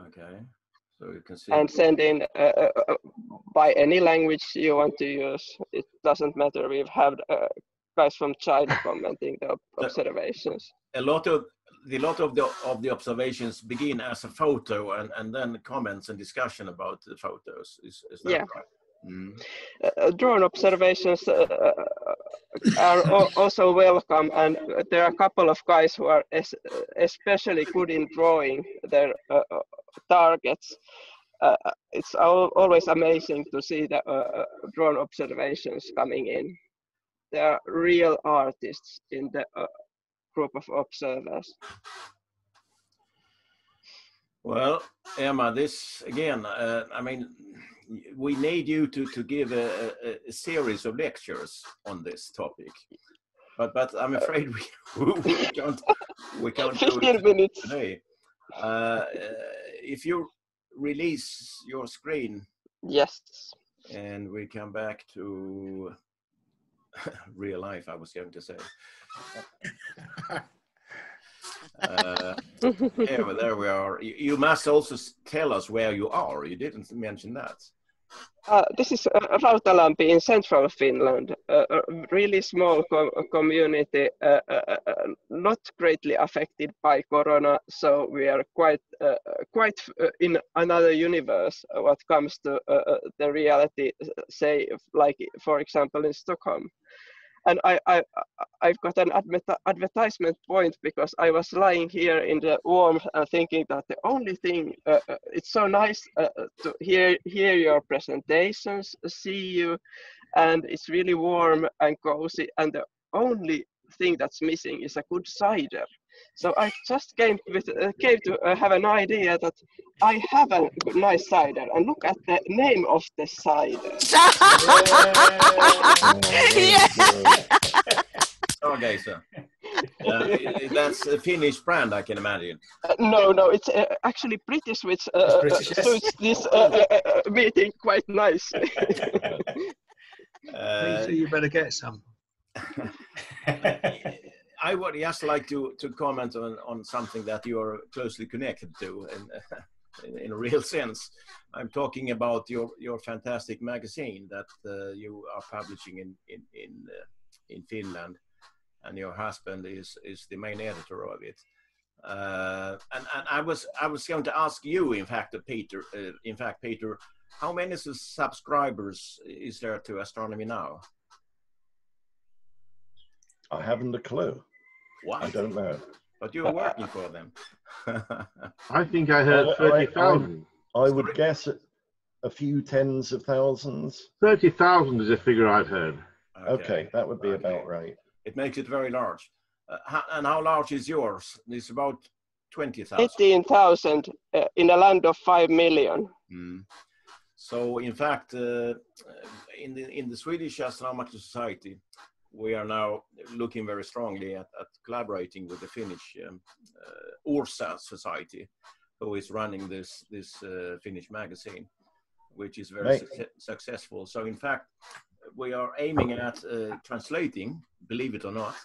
Okay. So you can see and send in by any language you want to use. It doesn't matter. We've had guys from China commenting the observations. A lot of the observations begin as a photo and then comments and discussion about the photos. Is that right? Mm. Drone observations are also welcome, and there are a couple of guys who are especially good in drawing their targets. It's always amazing to see the drone observations coming in. There are real artists in the group of observers. Well, Emma, this again, I mean, we need you to give a series of lectures on this topic, but I'm afraid we can't do it today. If you release your screen, yes, and we come back to real life, I was going to say. Yeah, well, there we are. You must also tell us where you are. You didn't mention that. This is Rautalampi in central Finland, a really small community, not greatly affected by Corona. So we are quite in another universe when it comes to the reality, say, like, for example, in Stockholm. And I've got an advertisement point because I was lying here in the warmth and thinking that the only thing, it's so nice to hear your presentations, see you, and it's really warm and cozy. And the only thing that's missing is a good cider. So I just came to have an idea that I have a nice cider, and look at the name of the cider. Stargazer. That's a Finnish brand, I can imagine. No, it's actually British, which suits this meeting quite nicely. So you better get some. I would just like to comment on something that you are closely connected to in a real sense. I'm talking about your fantastic magazine that you are publishing in Finland, and your husband is the main editor of it. And I was going to ask you, in fact, Peter, how many subscribers is there to Astronomy Now? I haven't a clue. What? I don't know. But you're working for them. I think I heard 30,000. I would guess a few tens of thousands. 30,000 is a figure I've heard. Okay, that would be about right. It makes it very large. And how large is yours? It's about 20,000. 15,000 in a land of 5 million. Mm. So, in fact, in the Swedish Astronomical Society, we are now looking very strongly at collaborating with the Finnish Orsa Society, who is running this Finnish magazine, which is very successful. So, in fact, we are aiming at translating, believe it or not,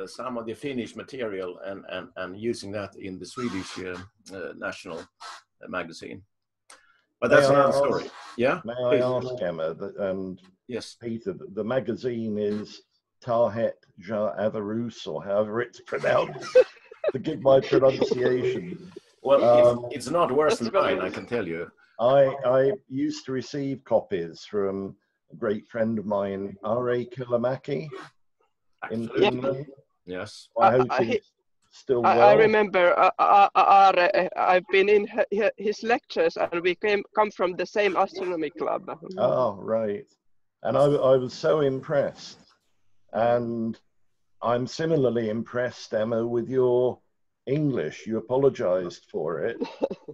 some of the Finnish material and using that in the Swedish national magazine. But that's another story. Yeah. May I ask, Emma, and yes, Peter, the magazine is Tahet Ja Avarus, or however it's pronounced. Forgive my pronunciation. Well, it's not worse than mine, I can tell you. I used to receive copies from a great friend of mine, R.A. Kilamaki, in Finland. Yes. I hope he's still well. I remember I've been in his lectures, and we come from the same astronomy club. Oh, right. And I was so impressed. And I'm similarly impressed, Emma, with your English. You apologized for it.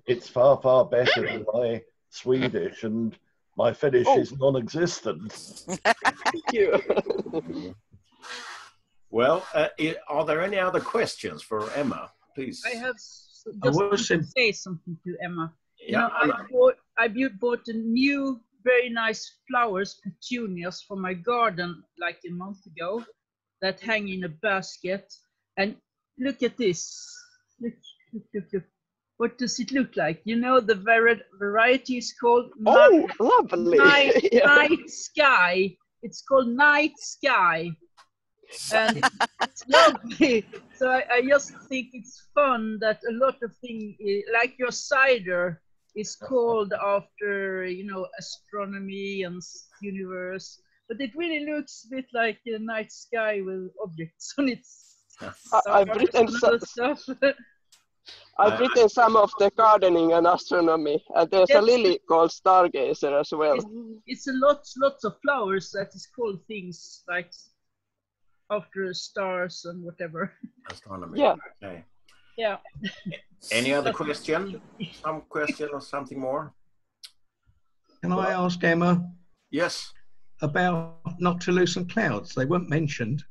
It's far, far better than my Swedish, and my Finnish is non-existent. Thank you. Well, are there any other questions for Emma, please? I have just to say something to Emma. Yeah, you know, I bought a new, very nice flowers, petunias, for my garden like a month ago that hang in a basket. And look at this. Look. What does it look like? You know, the variety is called lovely. Night Sky. It's called Night Sky. And it's lovely. So I just think it's fun that a lot of things, like your cider, is called after, you know, astronomy and universe. But it really looks a bit like a night sky with objects on it. I've written some of the gardening and astronomy, and there's a lily called Stargazer as well. It's a lots of flowers that is called things like after stars and whatever. Astronomy. Yeah. Okay. Yeah. Any other question? Some question or something more? Can I ask Emma? Yes. About noctilucent clouds. They weren't mentioned.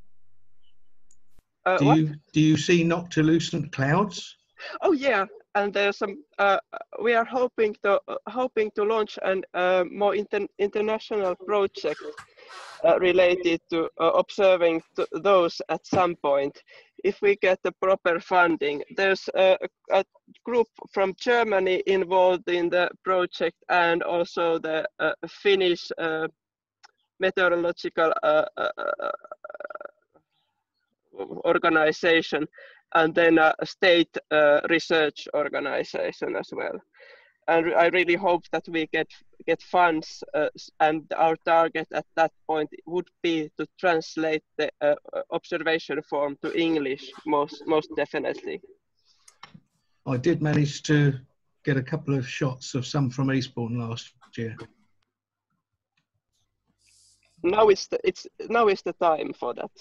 Do you see noctilucent clouds? Oh yeah, and there's some. We are hoping to launch an more international project related to observing those at some point. If we get the proper funding, there's a group from Germany involved in the project, and also the Finnish meteorological organization, and then a state research organization as well. And I really hope that we get funds, and our target at that point would be to translate the observation form to English, most definitely. I did manage to get a couple of shots of some from Eastbourne last year. Now is the time for that,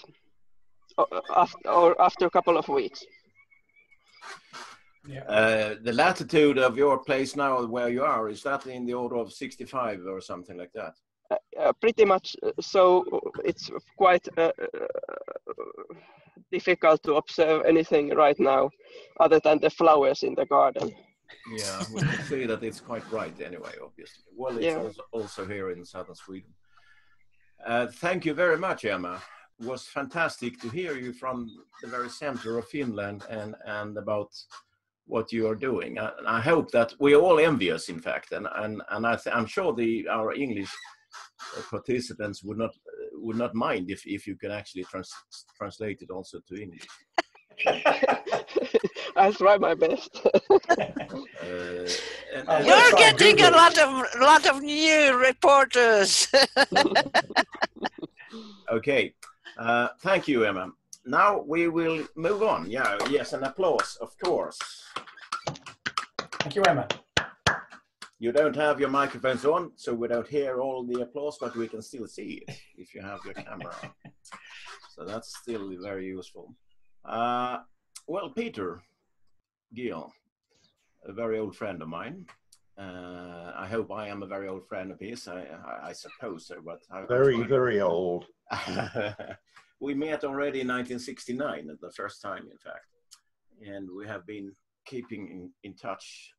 or after a couple of weeks. Yeah. The latitude of your place now, where you are, is that in the order of 65 or something like that? Pretty much. So it's quite difficult to observe anything right now, other than the flowers in the garden. Yeah, we can see that it's quite bright anyway, obviously. Well, it's also here in southern Sweden. Thank you very much, Emma. It was fantastic to hear you from the very center of Finland and about what you are doing. I hope that we're all envious, in fact, and I'm sure our English participants would not mind if you can actually translate it also to English. I'll try my best. You're getting a lot of new reporters. Okay, thank you, Emma. Now we will move on. Yeah, yes, an applause, of course. Thank you, Emma. You don't have your microphones on, so we don't hear all the applause, but we can still see it if you have your camera on. So that's still very useful. Well, Peter Gill, a very old friend of mine. I hope I am a very old friend of his. I suppose so, but very old. We met already in 1969, the first time, in fact, and we have been keeping in touch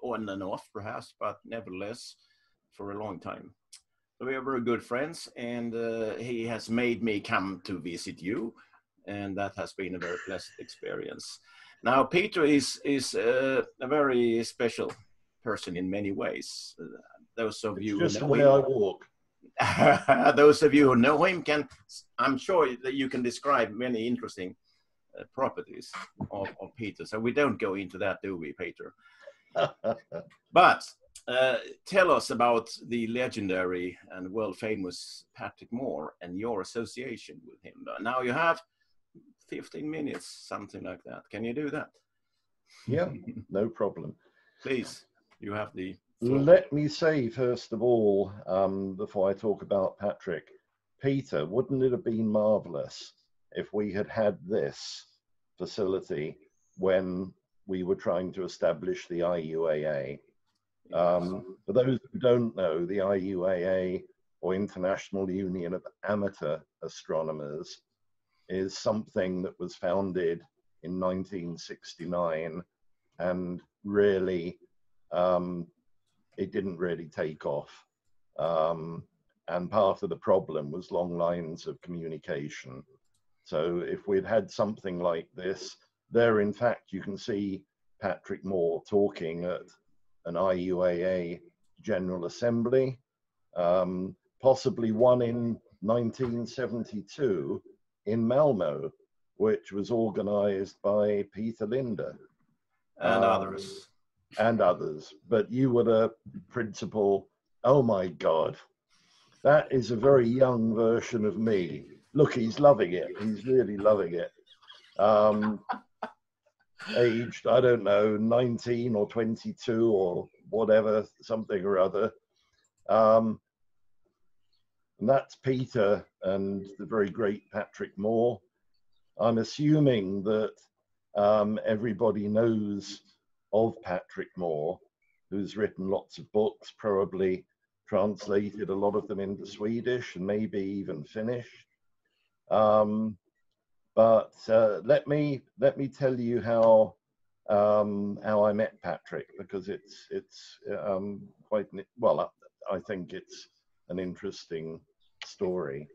on and off, perhaps, but nevertheless, for a long time. So we are very good friends, and he has made me come to visit you, and that has been a very pleasant experience. Now, Peter is a very special person in many ways. Those of you just who the know way him, I walk. those of you who know him I'm sure that you can describe many interesting properties of Peter. So we don't go into that, do we, Peter? But tell us about the legendary and world-famous Patrick Moore and your association with him. Now you have 15 minutes, something like that. Can you do that? Yeah, no problem. Please, you have the floor. Let me say, first of all, before I talk about Patrick, Peter, wouldn't it have been marvelous if we had had this facility when we were trying to establish the IUAA? For those who don't know, the IUAA, or International Union of Amateur Astronomers, is something that was founded in 1969, and really it didn't really take off. And part of the problem was long lines of communication. So if we'd had something like this, there in fact you can see Patrick Moore talking at an IUAA General Assembly, possibly one in 1972 in Malmo, which was organized by Peter Linde. And others. And others. But you were the principal. Oh my God. That is a very young version of me. Look, he's loving it. He's really loving it. Aged, I don't know, 19 or 22 or whatever, something or other. And that's Peter and the very great Patrick Moore. I'm assuming that everybody knows of Patrick Moore, who's written lots of books, probably translated a lot of them into Swedish and maybe even Finnish. But let me tell you how I met Patrick, because it's quite, well, I think it's an interesting story.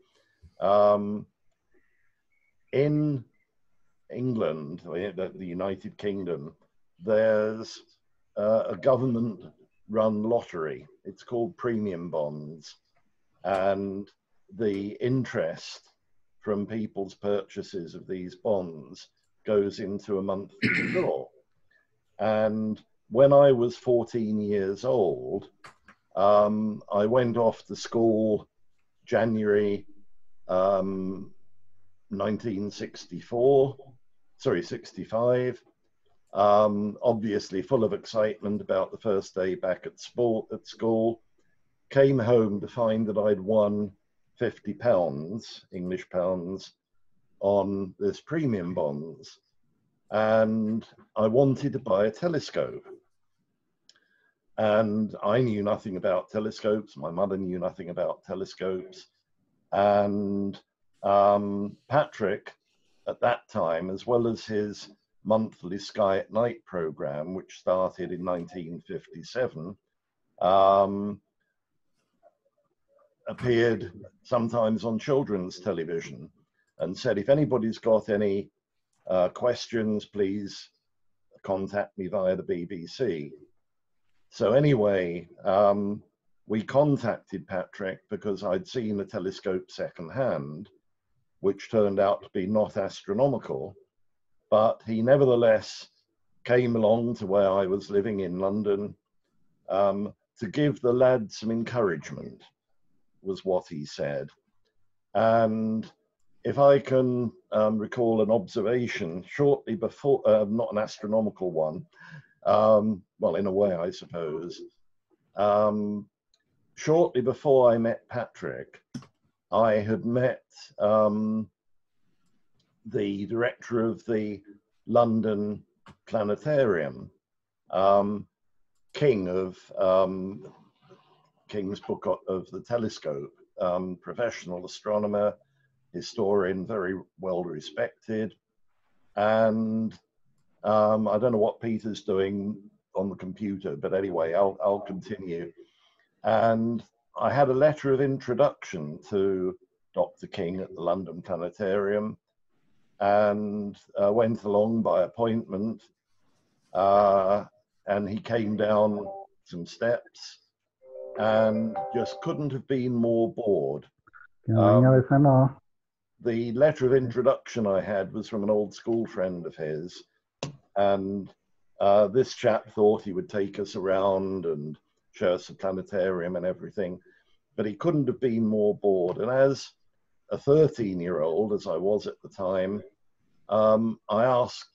In England, the United Kingdom, there's a government-run lottery. It's called premium bonds, and the interest from people's purchases of these bonds goes into a monthly draw. And when I was 14 years old, I went off to school January 65. Obviously full of excitement about the first day back at school. Came home to find that I'd won £50, English pounds, on this premium bonds. And I wanted to buy a telescope. And I knew nothing about telescopes. My mother knew nothing about telescopes. And Patrick, at that time, as well as his monthly Sky at Night program, which started in 1957, appeared sometimes on children's television and said, if anybody's got any questions, please contact me via the BBC. So anyway, we contacted Patrick because I'd seen a telescope secondhand, which turned out to be not astronomical, but he nevertheless came along to where I was living in London to give the lad some encouragement, was what he said. And if I can recall an observation shortly before, not an astronomical one, well, in a way, I suppose, shortly before I met Patrick, I had met the director of the London Planetarium, King of King's Book of the Telescope, professional astronomer, historian, very well respected. And I don't know what Peter's doing on the computer, but anyway, I'll continue. And I had a letter of introduction to Dr. King at the London Planetarium, and went along by appointment, and he came down some steps and just couldn't have been more bored. The letter of introduction I had was from an old school friend of his, and this chap thought he would take us around and show us the planetarium and everything, but he couldn't have been more bored. And as a 13-year-old, as I was at the time, I asked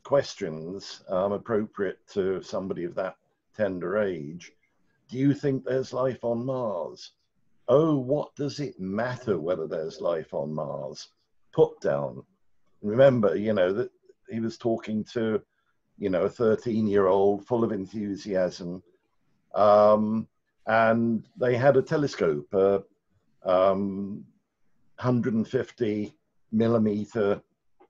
questions appropriate to somebody of that tender age. Do you think there's life on Mars? Oh, what does it matter whether there's life on Mars? Put down. Remember, you know, that he was talking to, you know, a 13-year-old full of enthusiasm. And they had a telescope, 150 millimeter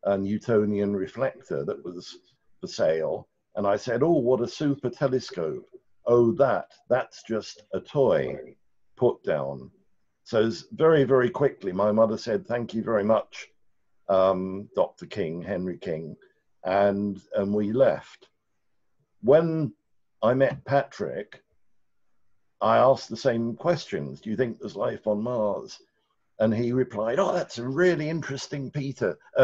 Newtonian reflector that was for sale. And I said, oh, what a super telescope. Oh, that's just a toy. Put down. So very, very quickly, my mother said, thank you very much, Dr. King, Henry King, and we left. When I met Patrick, I asked the same questions. Do you think there's life on Mars? And he replied, oh, that's a really interesting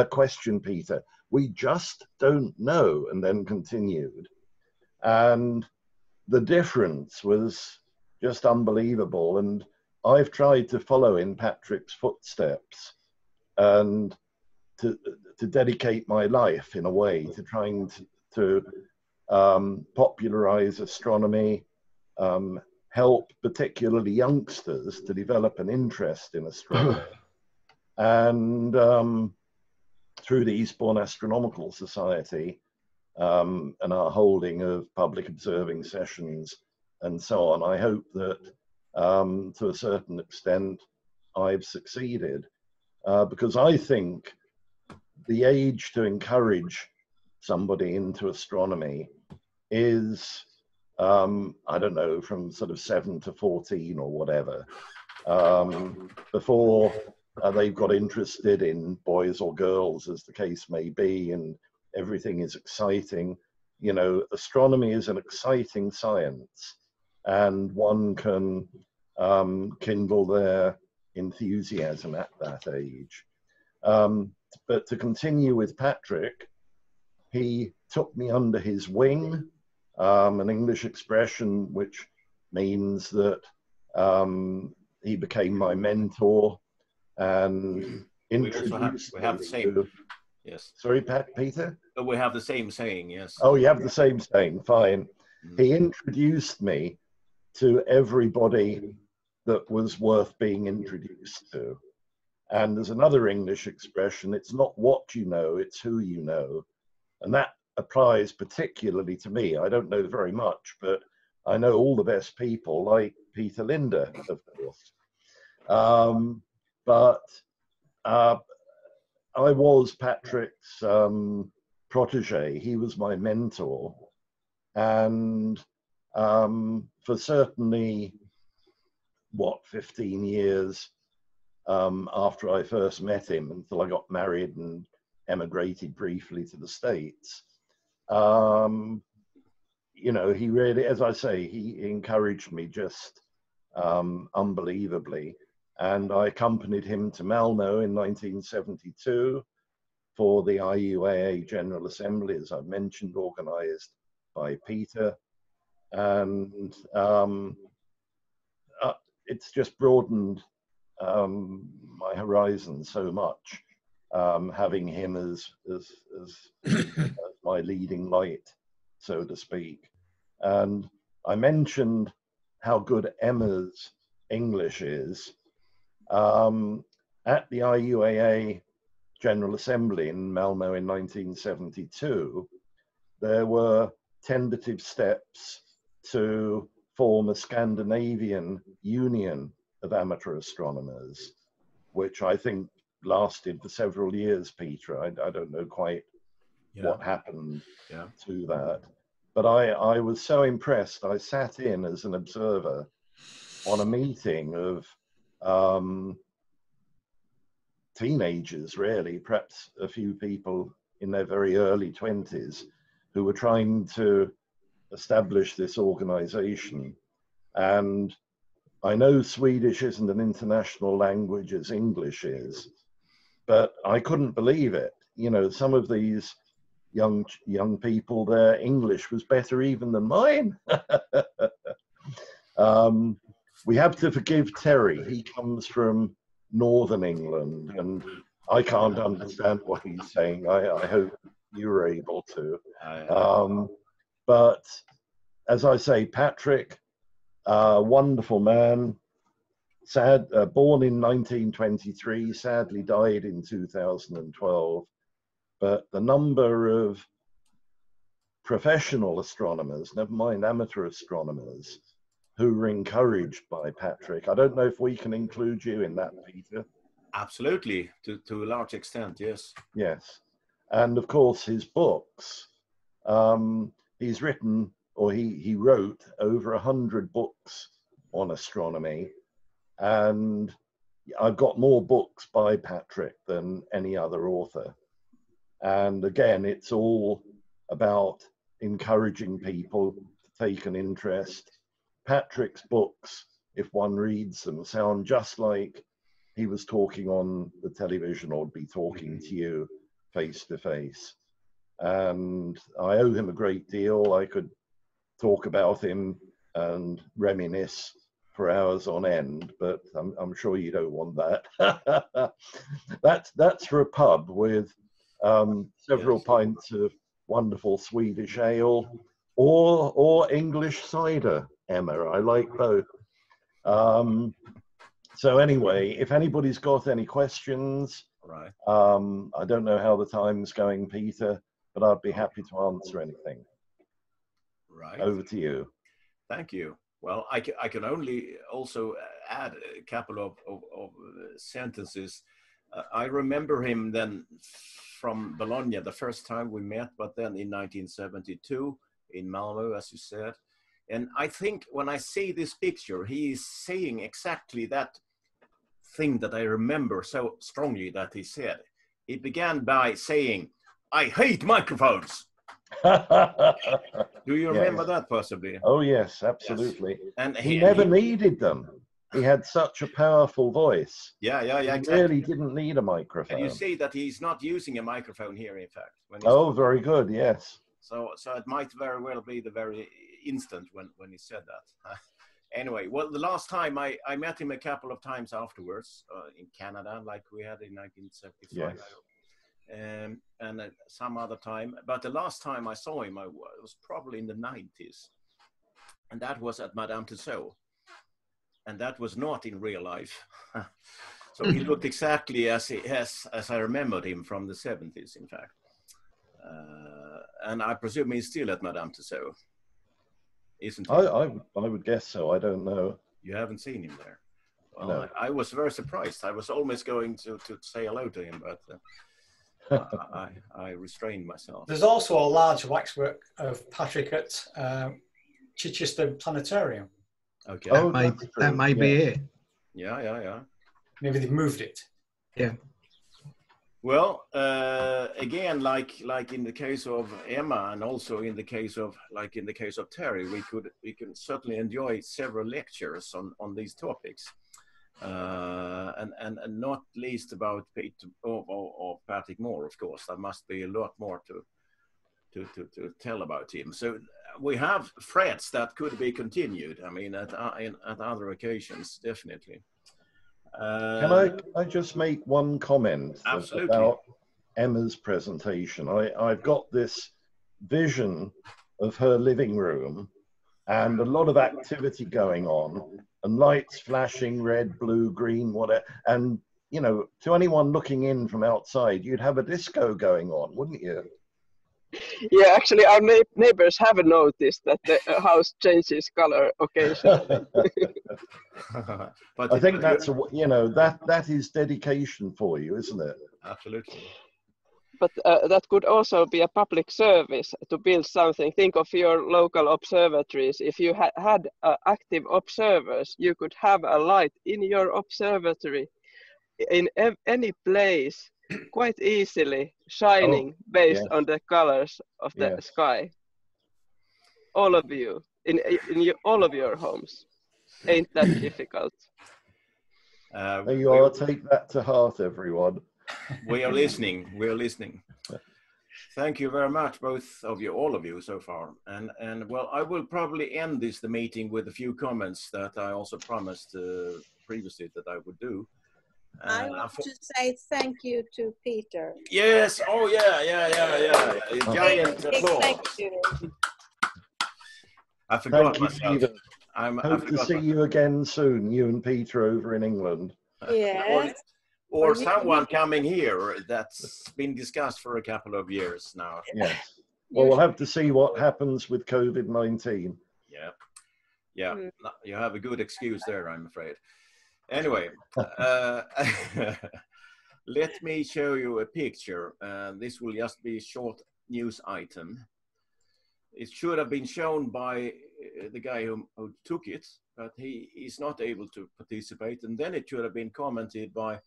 question, Peter. We just don't know, and then continued. And the difference was just unbelievable. And I've tried to follow in Patrick's footsteps and to dedicate my life in a way to trying to popularize astronomy, help particularly youngsters to develop an interest in astronomy. And through the Eastbourne Astronomical Society and our holding of public observing sessions and so on, I hope that to a certain extent I've succeeded, because I think the age to encourage somebody into astronomy is I don't know, from sort of 7 to 14 or whatever. before they've got interested in boys or girls, as the case may be, and everything is exciting. You know, astronomy is an exciting science, and one can kindle their enthusiasm at that age. But to continue with Patrick, he took me under his wing, an English expression which means that he became my mentor and introduced we have the same. to, Yes. Sorry, Peter? We have the same saying, yes. Oh, you have the same saying, fine. He introduced me to everybody that was worth being introduced to. And there's another English expression, it's not what you know, it's who you know. And that applies particularly to me. I don't know very much, but I know all the best people, like Peter Linder, of course. I was Patrick's protege. He was my mentor. And for certainly, 15 years after I first met him, until I got married and emigrated briefly to the States, you know, he really, as I say, he encouraged me just unbelievably. And I accompanied him to Malmo in 1972 for the IUAA General Assembly, as I mentioned, organized by Peter. And it's just broadened my horizon so much, having him as my leading light, so to speak. And I mentioned how good Emma's English is. At the IUAA General Assembly in Malmo in 1972, there were tentative steps to form a Scandinavian Union of Amateur Astronomers, which I think lasted for several years, Peter. I don't know quite what happened to that. But I was so impressed. I sat in as an observer on a meeting of teenagers, really, perhaps a few people in their very early 20s, who were trying to establish this organization. And I know Swedish isn't an international language as English is, but I couldn't believe it. You know, some of these young people, their English was better even than mine. We have to forgive Terry. He comes from Northern England, and I can't understand what he's saying. I hope you were able to. But as I say, Patrick, wonderful man, born in 1923, sadly died in 2012. But the number of professional astronomers, never mind amateur astronomers, who were encouraged by Patrick. I don't know if we can include you in that, Peter. Absolutely, to a large extent, yes. Yes. And of course, his books. He's written, or he wrote over 100 books on astronomy. And I've got more books by Patrick than any other author. And again, it's all about encouraging people to take an interest. Patrick's books, if one reads them, sound just like he was talking on the television or be talking to you face to face. And I owe him a great deal. I could talk about him and reminisce for hours on end, but I'm sure you don't want that. That's for a pub with several pints of wonderful Swedish ale or English cider, Emma. I like both. So anyway, if anybody's got any questions, right. I don't know how the time's going, Peter, but I'd be happy to answer anything. Right. Over to you. Thank you. Well, I can only also add a couple of sentences. I remember him then from Bologna the first time we met, but then in 1972 in Malmo, as you said. And I think when I see this picture, he is saying exactly that thing that I remember so strongly that he said. He began by saying, "I hate microphones." Do you remember that possibly? Oh yes, absolutely. Yes. And he never needed them. He had such a powerful voice. Yeah, he exactly. really didn't need a microphone. And you see that he's not using a microphone here, in fact. Oh, very good, yes. So it might very well be the very instant when he said that. Anyway, well, the last time I met him a couple of times afterwards in Canada, like we had in 1975. Yes. And some other time. But the last time I saw him, I was probably in the 90s. And that was at Madame Tussauds. And that was not in real life. So he looked exactly as I remembered him from the 70s, in fact. And I presume he's still at Madame Tussauds, isn't he? I would guess so. I don't know. You haven't seen him there? Well, no. I was very surprised. I was almost going to say hello to him, but I restrained myself. There's also a large waxwork of Patrick at Chichester Planetarium. Okay. Oh, that may be it. Yeah. Maybe they've moved it. Yeah. Well, again, like in the case of Emma, and also in the case of Terry, we can certainly enjoy several lectures on these topics, and not least about Peter or Patrick Moore, of course. There must be a lot more to tell about him. So we have threads that could be continued. I mean, at other occasions, definitely. Can I just make one comment about Emma's presentation? I've got this vision of her living room and a lot of activity going on and lights flashing, red, blue, green, whatever. And, you know, to anyone looking in from outside, you'd have a disco going on, wouldn't you? Yeah, actually, our neighbors have noticed that the house changes color occasionally. But I think that's that is dedication for you, isn't it? Absolutely. But that could also be a public service to build something. Think of your local observatories. If you had active observers, you could have a light in your observatory in any place quite easily, shining based on the colors of the sky. All of you, in all of your homes. Ain't that difficult? There you are. Take that to heart, everyone. We are listening. We are listening. Thank you very much, both of you, all of you so far. And well, I will probably end the meeting with a few comments that I also promised previously that I would do. I want to say thank you to Peter. Yes. Oh, yeah. Giant applause. Thank you. I forgot myself. Hope to see you again soon, you and Peter over in England. Yes. Or someone coming here. That's been discussed for a couple of years now. Yes. Well, we'll have to see what happens with COVID-19. Yeah. You have a good excuse there, I'm afraid. Anyway, let me show you a picture. This will just be a short news item. It should have been shown by the guy who took it, but he is not able to participate. And then it should have been commented by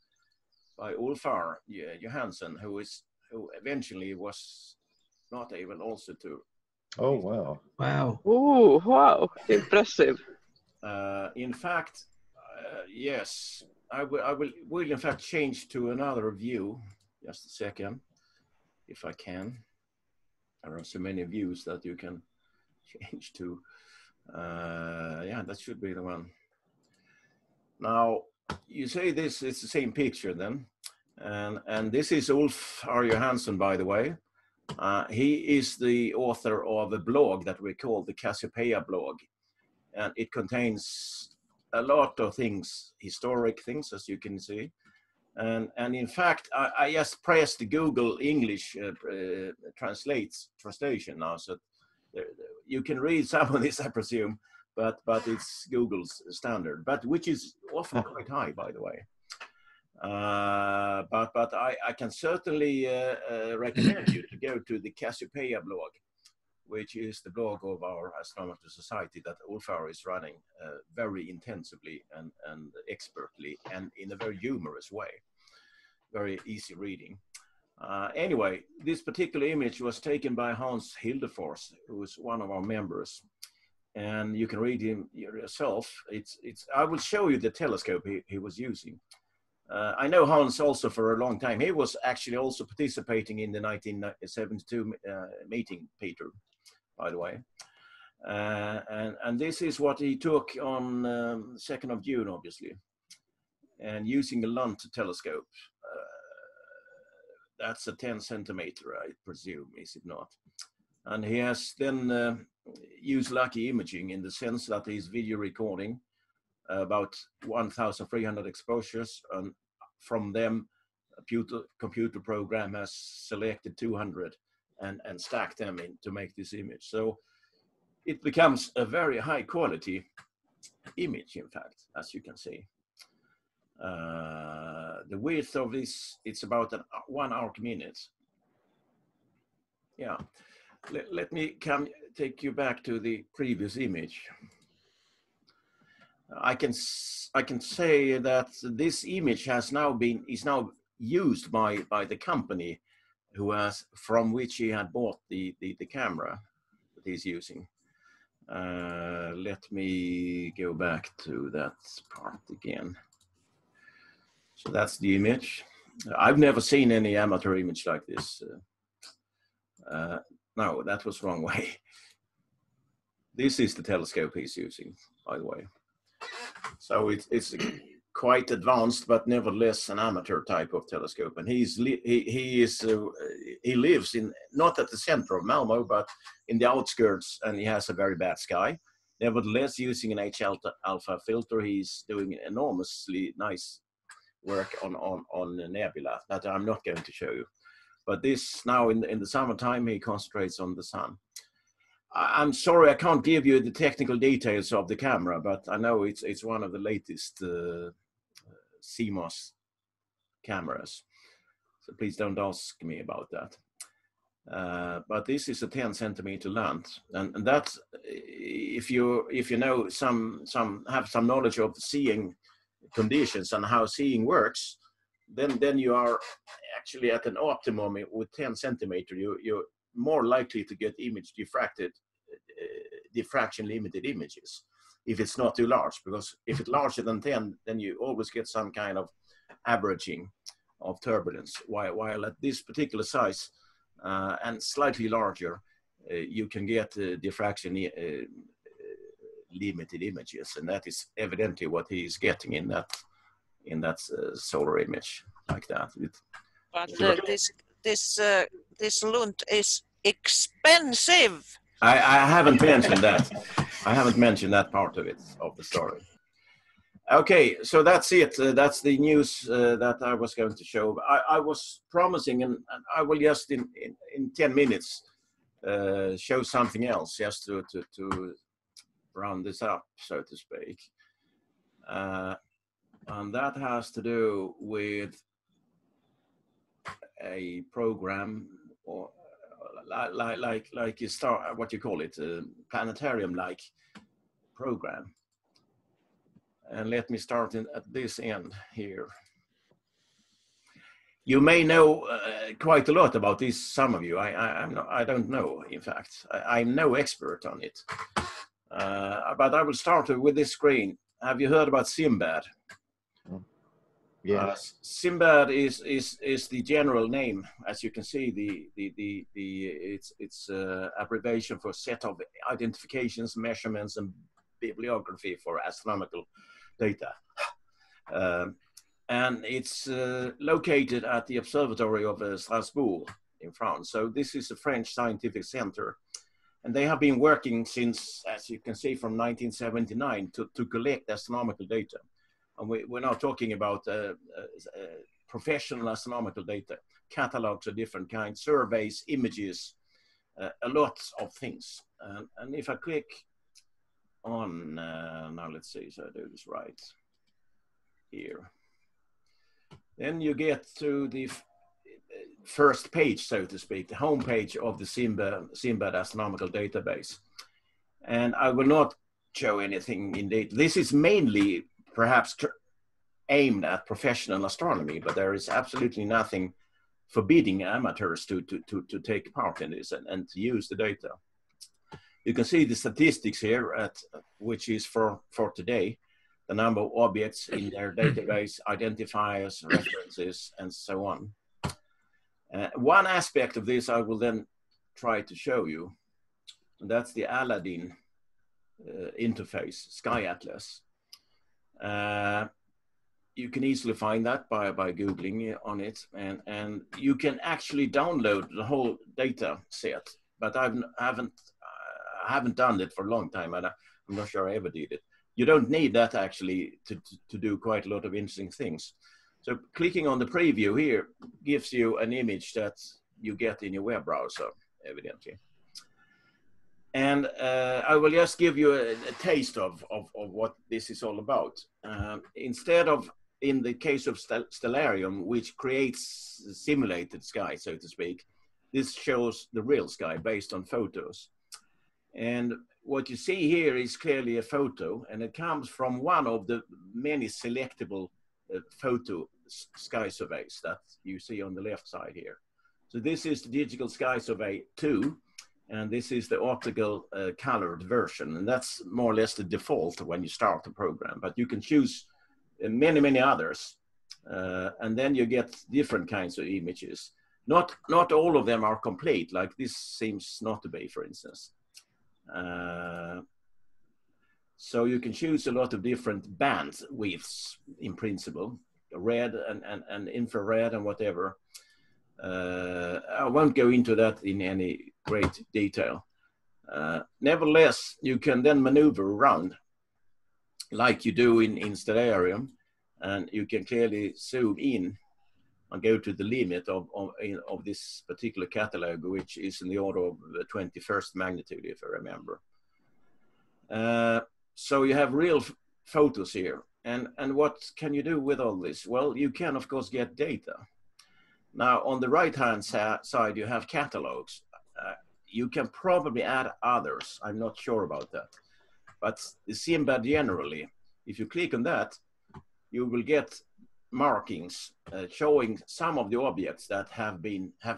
Ulfar Johansson, who eventually was not able also to. Oh, wow. Wow. Oh, wow. Impressive. In fact, yes, I will in fact change to another view. Just a second, if I can. There are so many views that you can change to. Yeah, that should be the one. Now, you say this is the same picture then. And this is Ulf R. Johansson, by the way. He is the author of a blog that we call the Cassiopeia blog. And it contains a lot of things, historic things, as you can see. And in fact, I just pressed the Google English translation now, so you can read some of this, I presume, but it's Google's standard, but which is often quite high, by the way. But I can certainly recommend you to go to the Cassiopeia blog. which is the blog of our Astronomical Society that Ulfar is running very intensively and expertly, and in a very humorous way. Very easy reading. Anyway, this particular image was taken by Hans Hildefors, who is one of our members. And you can read him yourself. I will show you the telescope he was using. I know Hans also for a long time. He was actually also participating in the 1972 meeting, Peter, by the way. And this is what he took on 2nd of June, obviously, and using a Lunt telescope. That's a 10 centimeter, I presume, is it not? And he has then used lucky imaging in the sense that he's video recording about 1,300 exposures, and from them a computer program has selected 200 and stacked them in to make this image. So it becomes a very high quality image, in fact, as you can see. The width of this, it's about 1 arc minute. Yeah. Let me take you back to the previous image. I can say that this image is now used by the company from which he had bought the camera that he's using. Let me go back to that part again. So that's the image. I've never seen any amateur image like this. No, that was the wrong way. This is the telescope he's using, by the way. So it's quite advanced, but nevertheless an amateur type of telescope. And he lives in not at the center of Malmo, but in the outskirts, and he has a very bad sky. Nevertheless, using an H alpha filter, he's doing enormously nice work on nebula that I'm not going to show you. But this now in the summertime, he concentrates on the sun. I'm sorry, I can't give you the technical details of the camera, but I know it's one of the latest CMOS cameras. So please don't ask me about that. But this is a 10 centimeter lens, and that's if you know have some knowledge of seeing conditions and how seeing works, then you are actually at an optimum with 10 centimeter. You're more likely to get image diffraction limited images if it's not too large, because if it's larger than 10, then you always get some kind of averaging of turbulence, while at this particular size and slightly larger, you can get diffraction limited images, and that is evidently what he is getting in that solar image like that. But this Lund is expensive. I haven't mentioned that. I haven't mentioned that part of it, of the story. Okay, so that's it. That's the news that I was going to show. I was promising, and I will just in 10 minutes show something else, just to round this up, so to speak. And that has to do with a program, or like you start, what you call it, a planetarium-like program. And let me start at this end here. You may know quite a lot about this, some of you. I don't know, in fact. I'm no expert on it. But I will start with this screen. Have you heard about Simbad? Yes. Simbad is the general name, as you can see. It's abbreviation for set of identifications, measurements, and bibliography for astronomical data. And it's located at the Observatory of Strasbourg in France. So this is a French scientific center. And they have been working since, as you can see, from 1979 to collect astronomical data. And we're now talking about professional astronomical data, catalogs of different kinds, surveys, images, a lot of things. And if I click on, now let's see, so I do this right here. Then you get to the first page, so to speak, the home page of the Simbad Astronomical Database. And I will not show anything in data. This is mainly perhaps aimed at professional astronomy, but there is absolutely nothing forbidding amateurs to take part in this and to use the data. You can see the statistics here, which is for today, the number of objects in their database, identifiers, references, and so on. One aspect of this I will then try to show you, and that's the Aladdin interface, Sky Atlas. You can easily find that by Googling on it, and you can actually download the whole data set, but I haven't done it for a long time, and I'm not sure I ever did it. You don't need that actually to do quite a lot of interesting things. So clicking on the preview here gives you an image that you get in your web browser, evidently. And I will just give you a taste of what this is all about. Instead of, in the case of Stellarium, which creates simulated sky, so to speak, this shows the real sky based on photos. And what you see here is clearly a photo, and it comes from one of the many selectable photo sky surveys that you see on the left side here. So this is the Digital Sky Survey 2, and this is the optical colored version, and that's more or less the default when you start the program, but you can choose many others, and then you get different kinds of images. Not all of them are complete, like this seems not to be, for instance. So you can choose a lot of different band widths in principle, red and infrared and whatever. I won't go into that in any great detail. Nevertheless, you can then maneuver around like you do in Stellarium, and you can clearly zoom in and go to the limit of this particular catalog, which is in the order of the 21st magnitude, if I remember. So you have real photos here. And what can you do with all this? Well, you can, of course, get data. Now, on the right-hand side, you have catalogs. You can probably add others. I'm not sure about that. But the Simbad generally, if you click on that, you will get markings showing some of the objects that have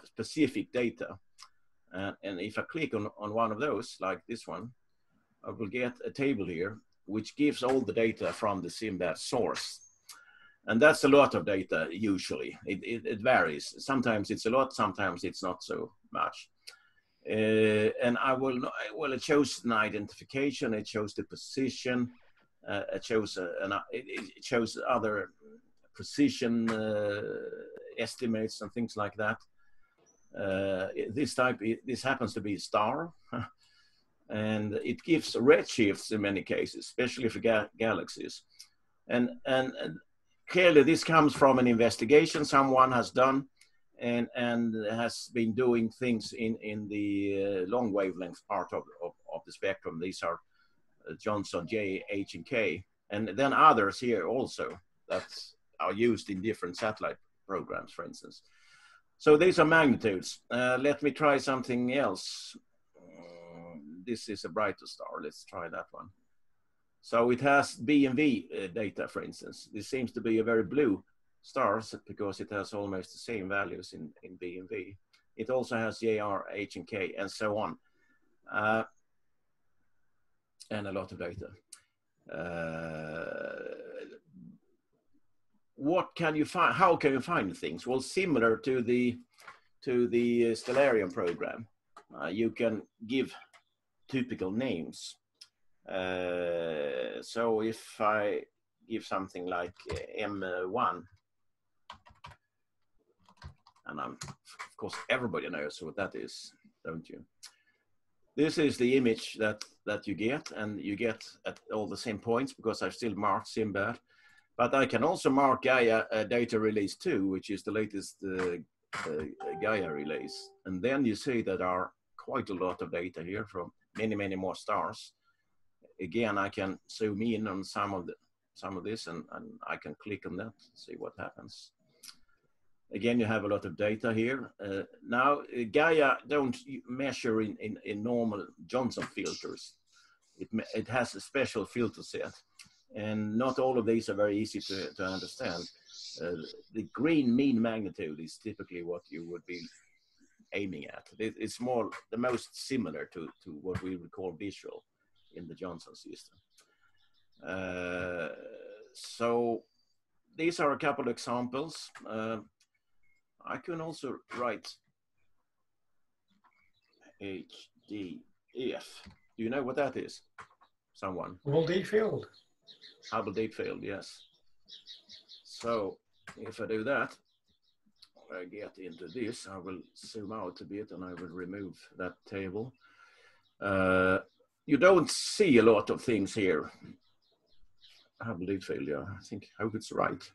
specific data. And if I click on one of those, like this one, I will get a table here, which gives all the data from the Simbad source. And that's a lot of data, usually. It varies. Sometimes it's a lot, sometimes it's not so much. And it shows an identification, it shows the position, it shows other precision estimates and things like that. This happens to be a star, and it gives redshifts in many cases, especially for galaxies. And clearly this comes from an investigation someone has done and has been doing things in the long wavelength part of the spectrum. These are Johnson, J, H, and K, and then others here also that are used in different satellite programs, for instance. So these are magnitudes. Let me try something else. This is a brighter star. Let's try that one. So it has B and V data, for instance. This seems to be a very blue star because it has almost the same values in B and V. It also has J, R, H, and K, and so on. And a lot of data. What can you find? How can you find things? Well, similar to the Stellarium program, you can give typical names. So if I give something like M1, and of course everybody knows what that is, don't you? This is the image that you get, and you get at all the same points because I've still marked Simbad. But I can also mark Gaia data release 2, which is the latest Gaia release. And then you see that there are quite a lot of data here from many more stars. Again, I can zoom in on some of this, and I can click on that, see what happens. Again, you have a lot of data here. Now, Gaia don't measure in normal Johnson filters. It has a special filter set, and not all of these are very easy to understand. The green mean magnitude is typically what you would be aiming at. It's more the most similar to what we would call visual in the Johnson system. So these are a couple of examples. I can also write HDF. Do you know what that is? Someone? Hubble Deep Field. Hubble Deep Field, yes. So if I do that, I get into this, I will zoom out a bit and I will remove that table. You don't see a lot of things here. Hubble Deep Field, yeah, I hope it's right.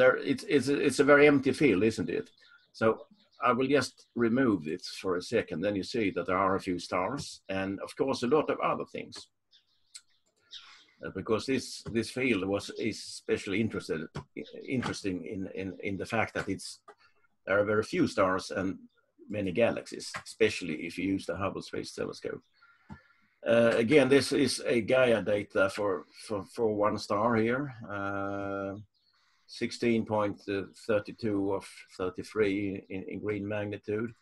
It's a very empty field, isn't it? So I will just remove it for a second. Then you see that there are a few stars and of course a lot of other things. Because this field is especially interesting in the fact that there are very few stars and many galaxies, especially if you use the Hubble Space Telescope. Again, this is a Gaia data for one star here. 16.32 of 33 in green magnitude.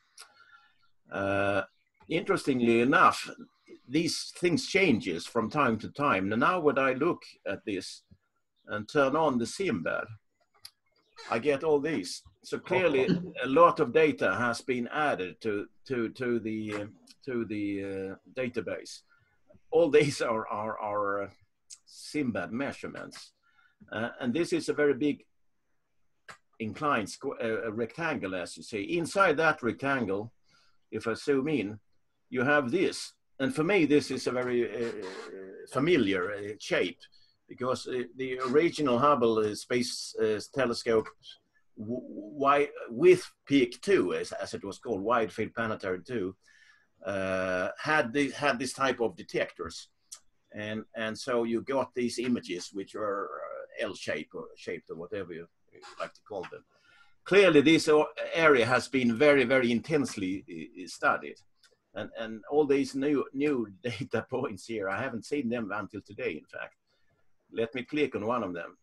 Interestingly enough, these things changes from time to time. Now when I look at this and turn on the SIMBAD, I get all these. So clearly a lot of data has been added to the database. All these are SIMBAD measurements. And this is a very big inclined rectangle, as you see. Inside that rectangle, if I zoom in, you have this. And for me, this is a very familiar shape because the original Hubble Space Telescope with Peak 2, as it was called, Wide Field Planetary 2, had this type of detectors. And so you got these images which are L-shaped or shaped or whatever you like to call them. Clearly, this area has been very, very intensely studied. And all these new data points here, I haven't seen them until today, in fact. Let me click on one of them.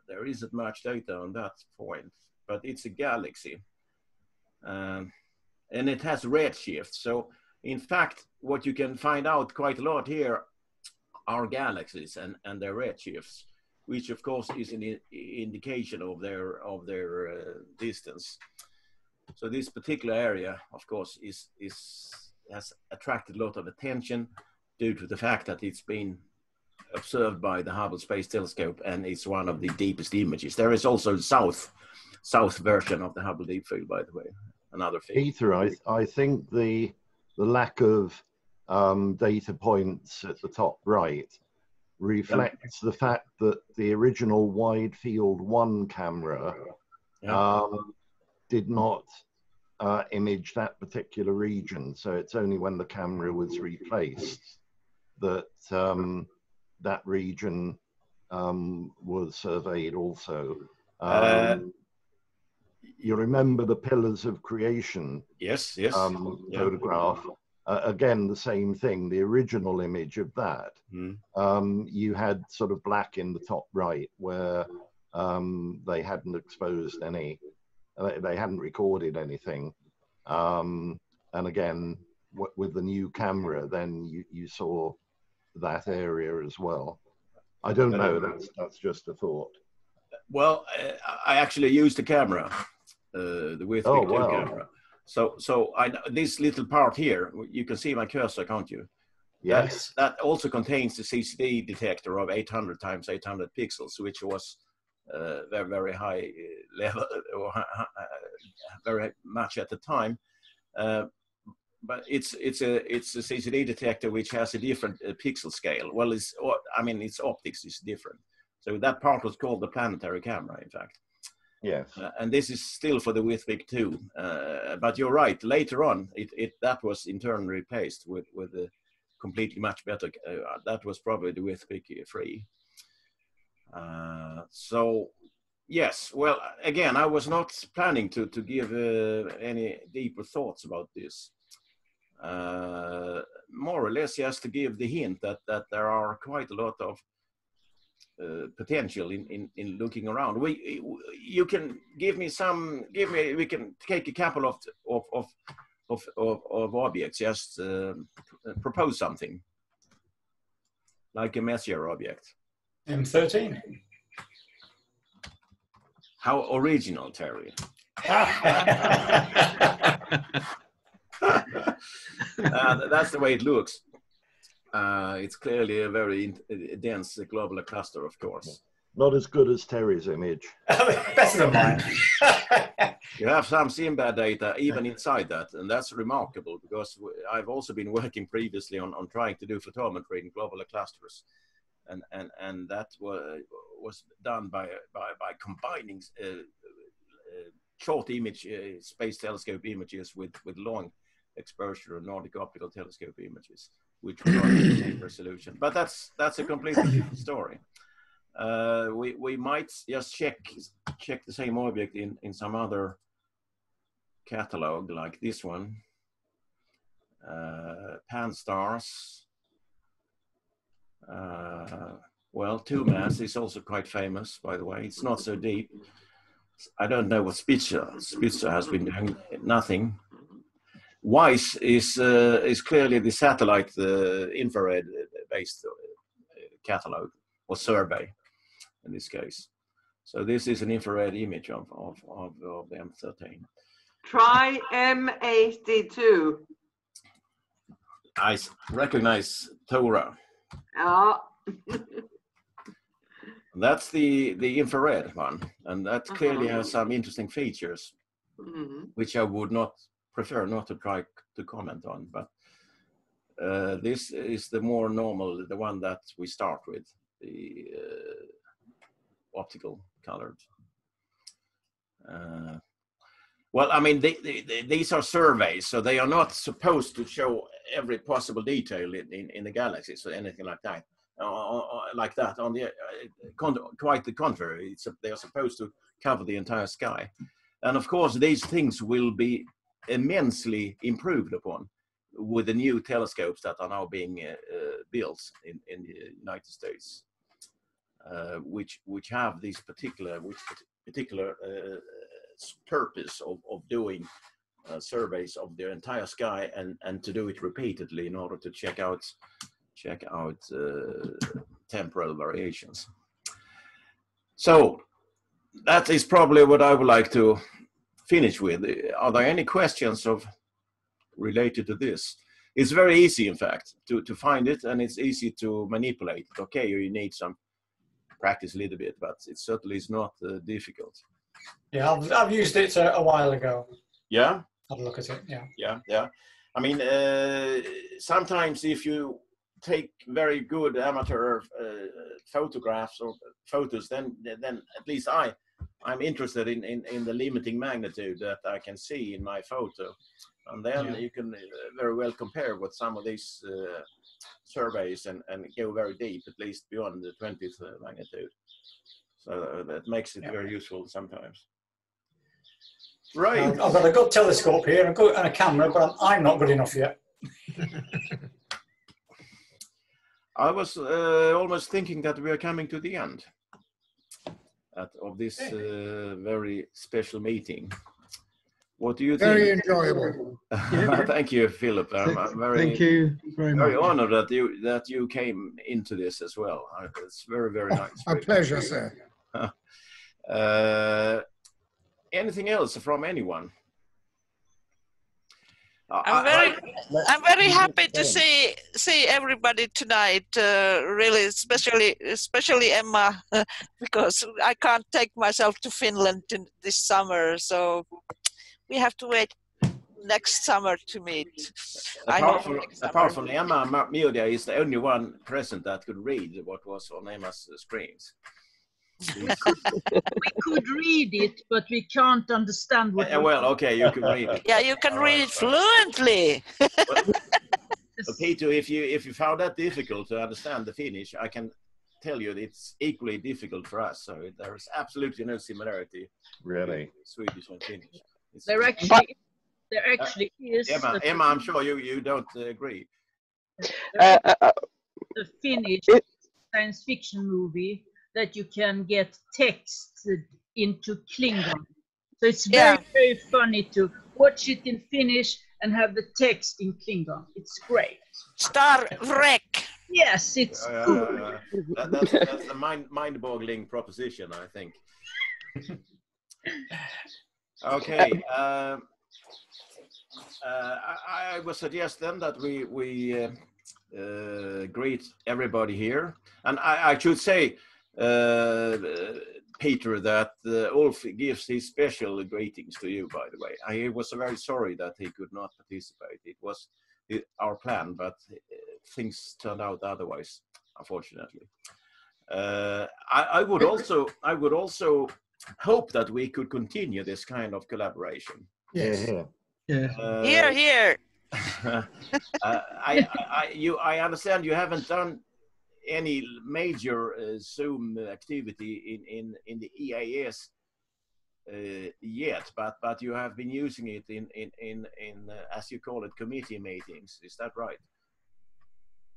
There isn't much data on that point, but it's a galaxy. And it has redshift. So in fact, what you can find out quite a lot here are galaxies and their redshifts, which of course is an indication of their distance. So this particular area, of course, has attracted a lot of attention due to the fact that it's been observed by the Hubble Space Telescope and it's one of the deepest images. There is also south version of the Hubble Deep Field, by the way, another field. Peter, I think the lack of data points at the top right reflects the fact that the original Wide Field 1 camera did not image that particular region. So it's only when the camera was replaced that that region was surveyed also. You remember the Pillars of Creation photograph? Again, the same thing, the original image of that. You had sort of black in the top right where they hadn't exposed any, they hadn't recorded anything. And again, with the new camera, then you saw that area as well. I don't know, that's just a thought. Well, I actually used the camera, the with Big 2 camera. So this little part here, you can see my cursor, can't you? Yes. That also contains the CCD detector of 800 times 800 pixels, which was very, very high level, or very much at the time. But it's a CCD detector which has a different pixel scale. Well, its optics is different. So that part was called the planetary camera, in fact. Yes. And this is still for the Withbig 2. But you're right, later on, that was in turn replaced with a completely much better, that was probably the Withbig 3. So yes, well, again, I was not planning to give any deeper thoughts about this. More or less just to give the hint that there are quite a lot of potential in looking around. You can we can take a couple of objects, just propose something like a Messier object. M13. How original, Terry. That's the way it looks. It's clearly a very dense globular cluster, of course. Not as good as Terry's image. Better than mine. You have some Sinbad data even inside that, and that's remarkable because I've also been working previously on trying to do photometry in globular clusters, and that was done by combining short image space telescope images with long exposure Nordic optical telescope images, which were not the same resolution. But that's a completely different story. We might just check the same object in some other catalog like this one. Pan stars. Well, 2MASS is also quite famous, by the way. It's not so deep. I don't know what Spitzer has been doing. Nothing. WISE is clearly the satellite infrared-based catalog or survey in this case. So this is an infrared image of the M13. Try M82. I recognize Tora. Ja. That's the infrared one, and that clearly has some interesting features, which I would not prefer not to try to comment on. But this is the more normal, the one that we start with, the optical colored. Well, I mean, these are surveys, so they are not supposed to show every possible detail in the galaxies or anything like that. On the quite the contrary, they are supposed to cover the entire sky, and of course these things will be immensely improved upon with the new telescopes that are now being built in the United States, which have this particular purpose of doing surveys of the entire sky and to do it repeatedly in order to check out temporal variations. So that is probably what I would like to finish with. Are there any questions related to this? It's very easy, in fact, to find it, and it's easy to manipulate. Okay, you need some practice a little bit, but it certainly is not difficult. Yeah, I've used it a while ago. Yeah? Have a look at it, yeah. Yeah. I mean, sometimes if you take very good amateur photographs or photos, then at least I'm interested in the limiting magnitude that I can see in my photo, and then you can very well compare with some of these surveys and go very deep, at least beyond the 20th magnitude. So that makes it very useful sometimes. Right. I've got a good telescope here and a camera, but I'm not good enough yet. I was almost thinking that we are coming to the end of this very special meeting. What do you think? Very enjoyable. Thank you, Philip. I'm Thank you very much. honored that you came into this as well. It's very, very nice. A pleasure, sir. Anything else from anyone? I'm very happy to see everybody tonight. Really, especially Emma, because I can't take myself to Finland this summer, so we have to wait next summer to meet. Apart from Emma, Miodia is the only one present that could read what was on Emma's screens. We could read it, but we can't understand what. Well, okay, you can read it. Yeah, you can read it fluently. Peter, if you found that difficult to understand the Finnish, I can tell you it's equally difficult for us. So there is absolutely no similarity. Really? Swedish and Finnish. There actually is. Emma, I'm sure you don't agree. The Finnish science fiction movie that you can get texted into Klingon. So it's very, very funny to watch it in Finnish and have the text in Klingon. It's great. Star Wreck. Yes, it's cool. That's a mind-boggling proposition, I think. Okay. I would suggest then that we greet everybody here. And I should say, Peter, that Ulf gives his special greetings to you, by the way. I was very sorry that he could not participate. It was our plan, but things turned out otherwise, unfortunately. I would also hope that we could continue this kind of collaboration. Yes. Here, here. I understand you haven't done any major Zoom activity in the EAS yet, but you have been using it in as you call it, committee meetings. Is that right?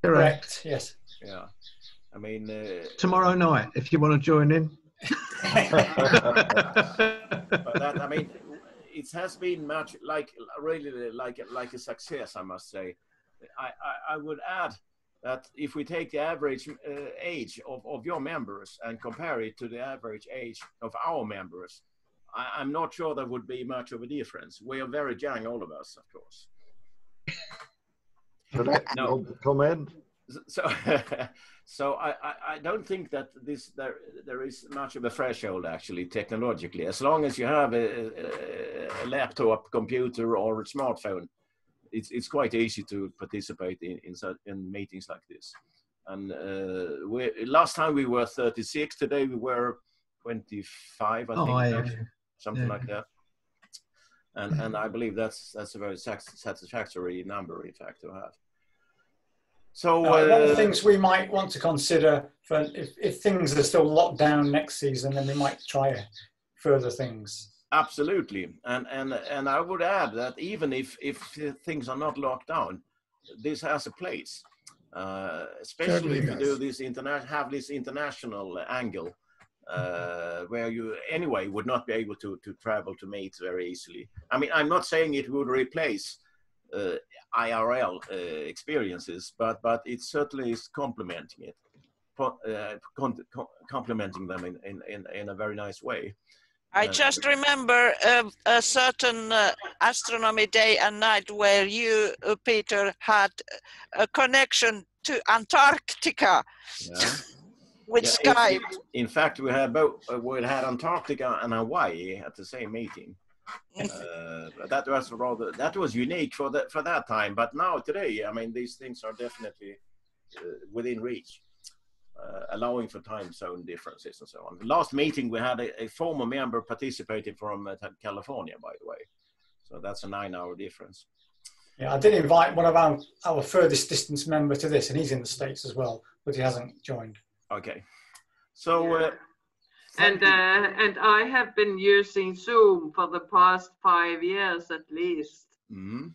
Correct. Yes. Yeah. I mean, tomorrow night, if you want to join in. But that, I mean, it has been much really like a success, I must say. I would add that if we take the average age of your members and compare it to the average age of our members, I'm not sure there would be much of a difference. We are very young, all of us, of course. No comment. So I don't think that there is much of a threshold actually technologically. As long as you have a laptop, computer, or a smartphone, it's quite easy to participate in meetings like this. And last time we were 36. Today we were 25, I think, something like that. And I believe that's a very satisfactory number, in fact, to have. So one of the things we might want to consider for if things are still locked down next season, then we might try further things. Absolutely, and I would add that even if things are not locked down, this has a place, especially if you do this have this international angle, where you anyway would not be able to travel to meet very easily. I mean, I'm not saying it would replace IRL experiences, but it certainly is complementing it, complementing them in a very nice way. I just remember a certain astronomy day and night where you, Peter, had a connection to Antarctica with Skype. In fact, we had Antarctica and Hawaii at the same meeting. That was unique for that time. But now today, I mean, these things are definitely within reach. Allowing for time zone differences and so on. The last meeting we had a former member participating from California, by the way. So that's a 9-hour difference. Yeah, I did invite one of our furthest distance member to this, and he's in the States as well, but he hasn't joined. Okay. So... And I have been using Zoom for the past 5 years at least. Mm-hmm.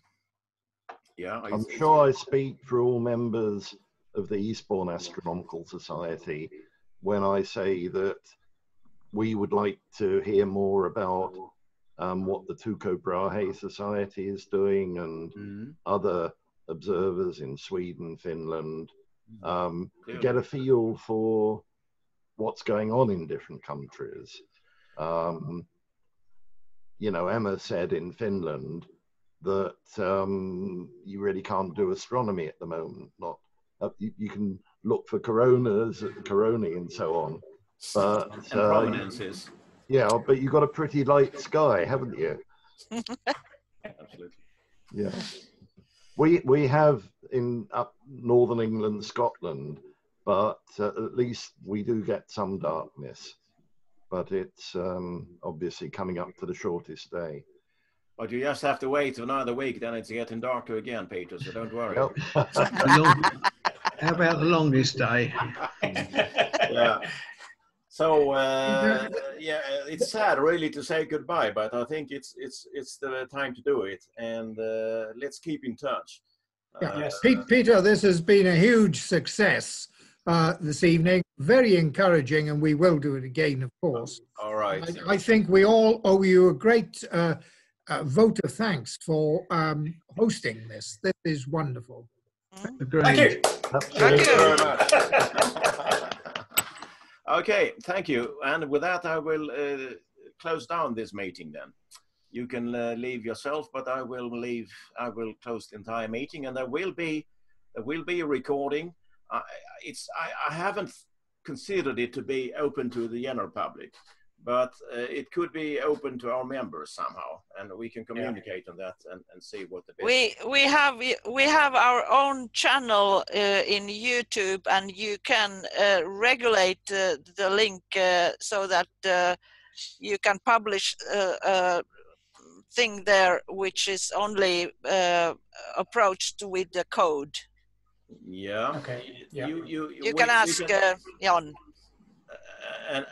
Yeah. I'm sure I speak for all members of the Eastbourne Astronomical Society when I say that we would like to hear more about what the Tycho Brahe Society is doing and other observers in Sweden, Finland, to get a feel for what's going on in different countries. You know, Emma said in Finland that you really can't do astronomy at the moment. You can look for coronae and so on, but and prominences. Yeah, but you've got a pretty light sky, haven't you? Absolutely. Yeah. We have in up northern England, Scotland, but at least we do get some darkness. But it's obviously coming up to the shortest day. But you just have to wait another week, then it's getting darker again, Peter, so don't worry. How about the longest day? Yeah. So yeah, it's sad really to say goodbye, but I think it's the time to do it, and let's keep in touch. Yes. Peter, this has been a huge success this evening. Very encouraging, and we will do it again, of course. All right. I think we all owe you a great vote of thanks for hosting this. This is wonderful. Agreed. Thank you. Thank you very much. Okay, thank you. And with that, I will close down this meeting then. You can leave yourself, but I will close the entire meeting, and there will be a recording. I haven't considered it to be open to the general public, but it could be open to our members somehow, and we can communicate on that and see what the best. We have our own channel in YouTube, and you can regulate the link so that you can publish a thing there which is only approached with the code. Yeah. Okay. Yeah. You can ask Jan.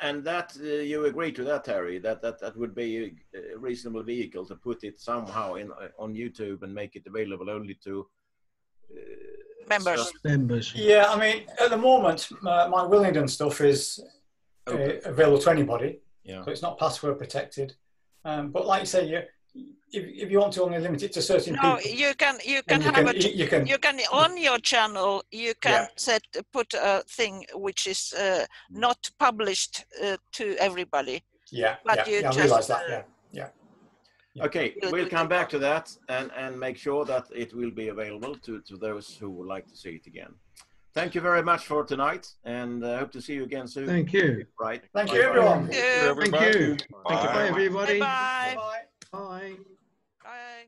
And that you agree to that, Terry? That would be a reasonable vehicle to put it somehow on YouTube and make it available only to members. Yeah, I mean, at the moment, my Willingdon stuff is available to anybody. Yeah. So it's not password protected. But like you say, if you want to only limit it to certain people, you can on your channel you can put a thing which is not published to everybody. Yeah, but I realize that. Yeah. Okay, we'll come back to that and make sure that it will be available to those who would like to see it again. Thank you very much for tonight, and I hope to see you again soon. Thank you. Right. Thank you, everyone. Thank you. Thank you. Bye, everybody. Bye. Bye. Bye.